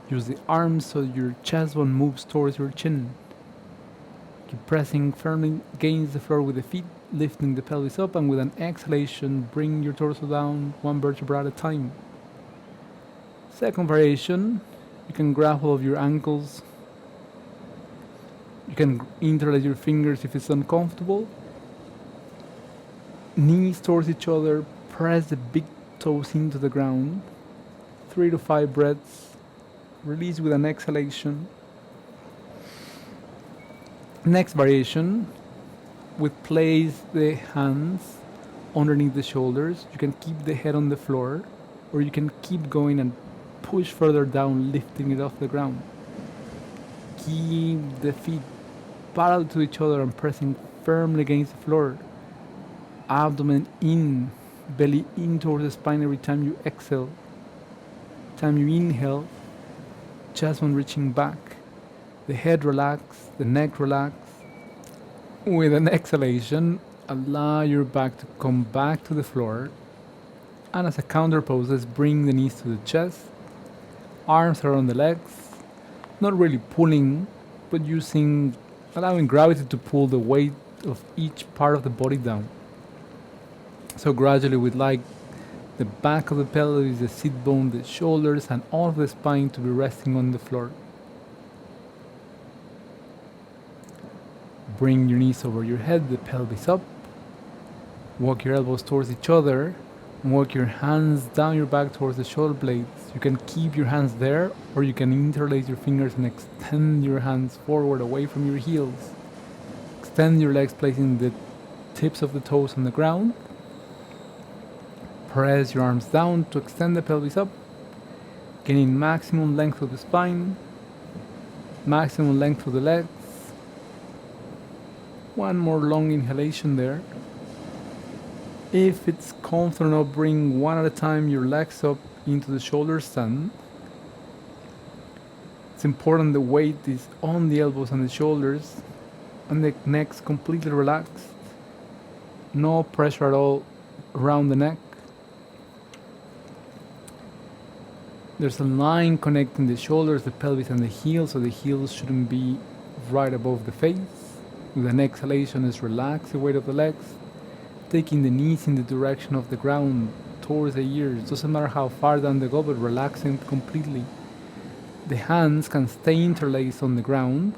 Use the arms so your chest bone moves towards your chin. Keep pressing firmly against the floor with the feet. lifting the pelvis up, and with an exhalation, bring your torso down one vertebra at a time. Second variation, you can grab hold of your ankles. You can interlace your fingers if it's uncomfortable. Knees towards each other, press the big toes into the ground. 3 to 5 breaths. Release with an exhalation. Next variation, with place the hands underneath the shoulders. You can keep the head on the floor, or you can keep going and push further down, lifting it off the ground. Keep the feet parallel to each other and pressing firmly against the floor. Abdomen in, belly in towards the spine every time you exhale. Time you inhale, chest one reaching back. The head relax, the neck relax. With an exhalation, allow your back to come back to the floor. And as a counter pose, let's bring the knees to the chest. Arms around the legs. Not really pulling, but allowing gravity to pull the weight of each part of the body down. So gradually we'd like the back of the pelvis, the sit bone, the shoulders, and all of the spine to be resting on the floor. Bring your knees over your head, the pelvis up. Walk your elbows towards each other. And walk your hands down your back towards the shoulder blades. You can keep your hands there, or you can interlace your fingers and extend your hands forward away from your heels. Extend your legs, placing the tips of the toes on the ground. Press your arms down to extend the pelvis up, gaining maximum length of the spine, maximum length of the legs. One more long inhalation there. If it's comfortable, bring one at a time your legs up into the shoulder stand. It's important the weight is on the elbows and the shoulders, and the neck's completely relaxed. No pressure at all around the neck. There's a line connecting the shoulders, the pelvis, and the heels, so the heels shouldn't be right above the face. With an exhalation, let's relax the weight of the legs, taking the knees in the direction of the ground towards the ears. Doesn't matter how far down they go, but relaxing completely. The hands can stay interlaced on the ground.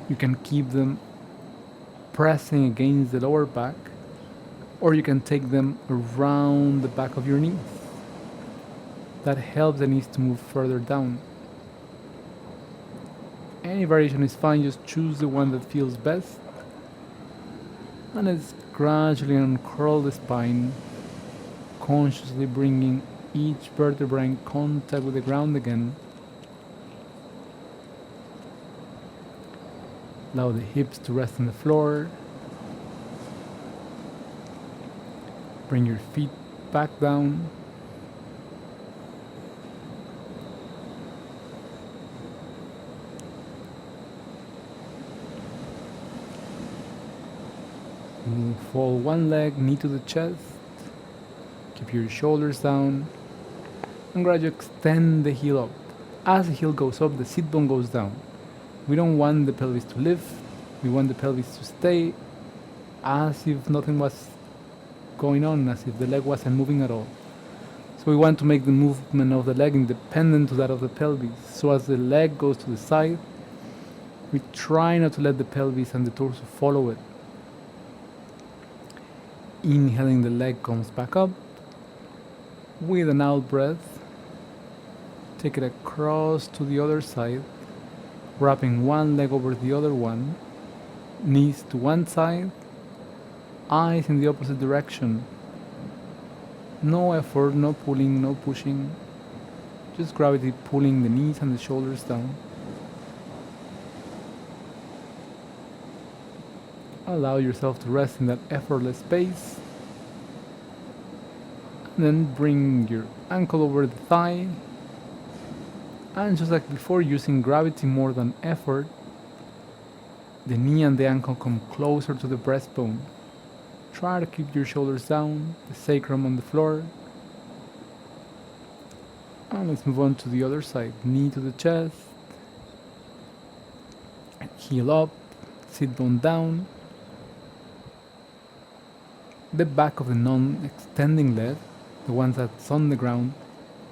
You can keep them pressing against the lower back, or you can take them around the back of your knees. That helps the knees to move further down. Any variation is fine, just choose the one that feels best. And let's gradually uncurl the spine, consciously bringing each vertebra in contact with the ground again. Allow the hips to rest on the floor. Bring your feet back down. Fold one leg, knee to the chest. Keep your shoulders down. And gradually extend the heel up. As the heel goes up, the sit bone goes down. We don't want the pelvis to lift. We want the pelvis to stay as if nothing was going on, as if the leg wasn't moving at all. So we want to make the movement of the leg independent to that of the pelvis. So as the leg goes to the side, we try not to let the pelvis and the torso follow it. Inhaling, the leg comes back up. With an out breath, take it across to the other side, wrapping one leg over the other one, knees to one side, eyes in the opposite direction. No effort, no pulling, no pushing, just gravity pulling the knees and the shoulders down. Allow yourself to rest in that effortless space. And then bring your ankle over the thigh. And just like before, using gravity more than effort, the knee and the ankle come closer to the breastbone. Try to keep your shoulders down, the sacrum on the floor. And let's move on to the other side. Knee to the chest. Heel up, sit bone down. the back of the non-extending leg, the one that's on the ground,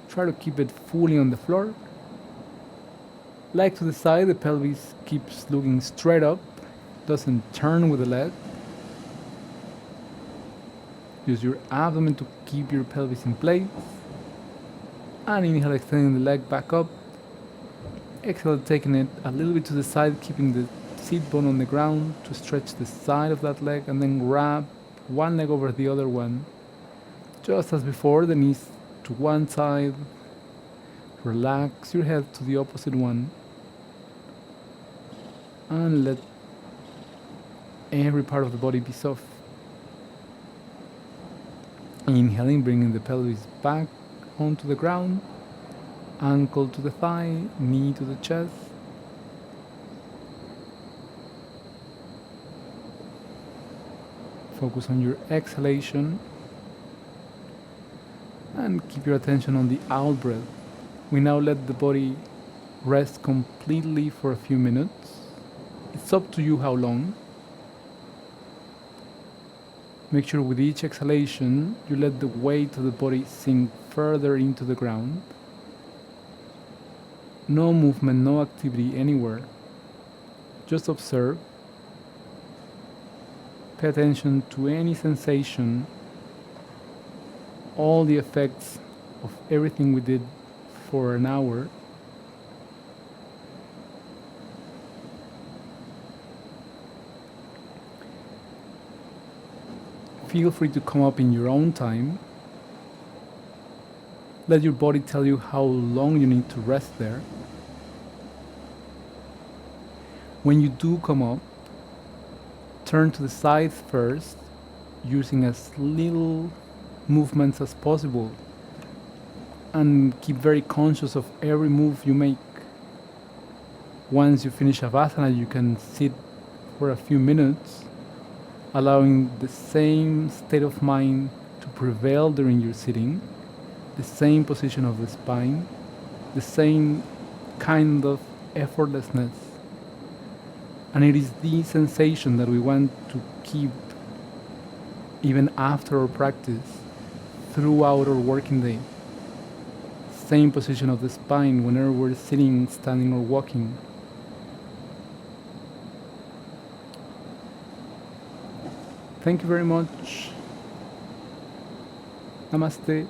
try to keep it fully on the floor. Leg to the side, the pelvis keeps looking straight up, doesn't turn with the leg. Use your abdomen to keep your pelvis in place. And inhale, extending the leg back up. Exhale, taking it a little bit to the side, keeping the seat bone on the ground to stretch the side of that leg, and then grab one leg over the other one. Just as before, the knees to one side. Relax your head to the opposite one. And let every part of the body be soft. Inhaling, bringing the pelvis back onto the ground. Ankle to the thigh, knee to the chest. Focus on your exhalation. And keep your attention on the out breath. We now let the body rest completely for a few minutes. It's up to you how long. Make sure with each exhalation you let the weight of the body sink further into the ground. No movement, no activity anywhere. Just observe. Pay attention to any sensation, all the effects of everything we did for an hour. Feel free to come up in your own time. Let your body tell you how long you need to rest there. When you do come up, turn to the sides first, using as little movements as possible, and keep very conscious of every move you make. Once you finish Shavasana, you can sit for a few minutes, allowing the same state of mind to prevail during your sitting, the same position of the spine, the same kind of effortlessness. And it is the sensation that we want to keep even after our practice, throughout our working day. Same position of the spine whenever we're sitting, standing, or walking. Thank you very much. Namaste.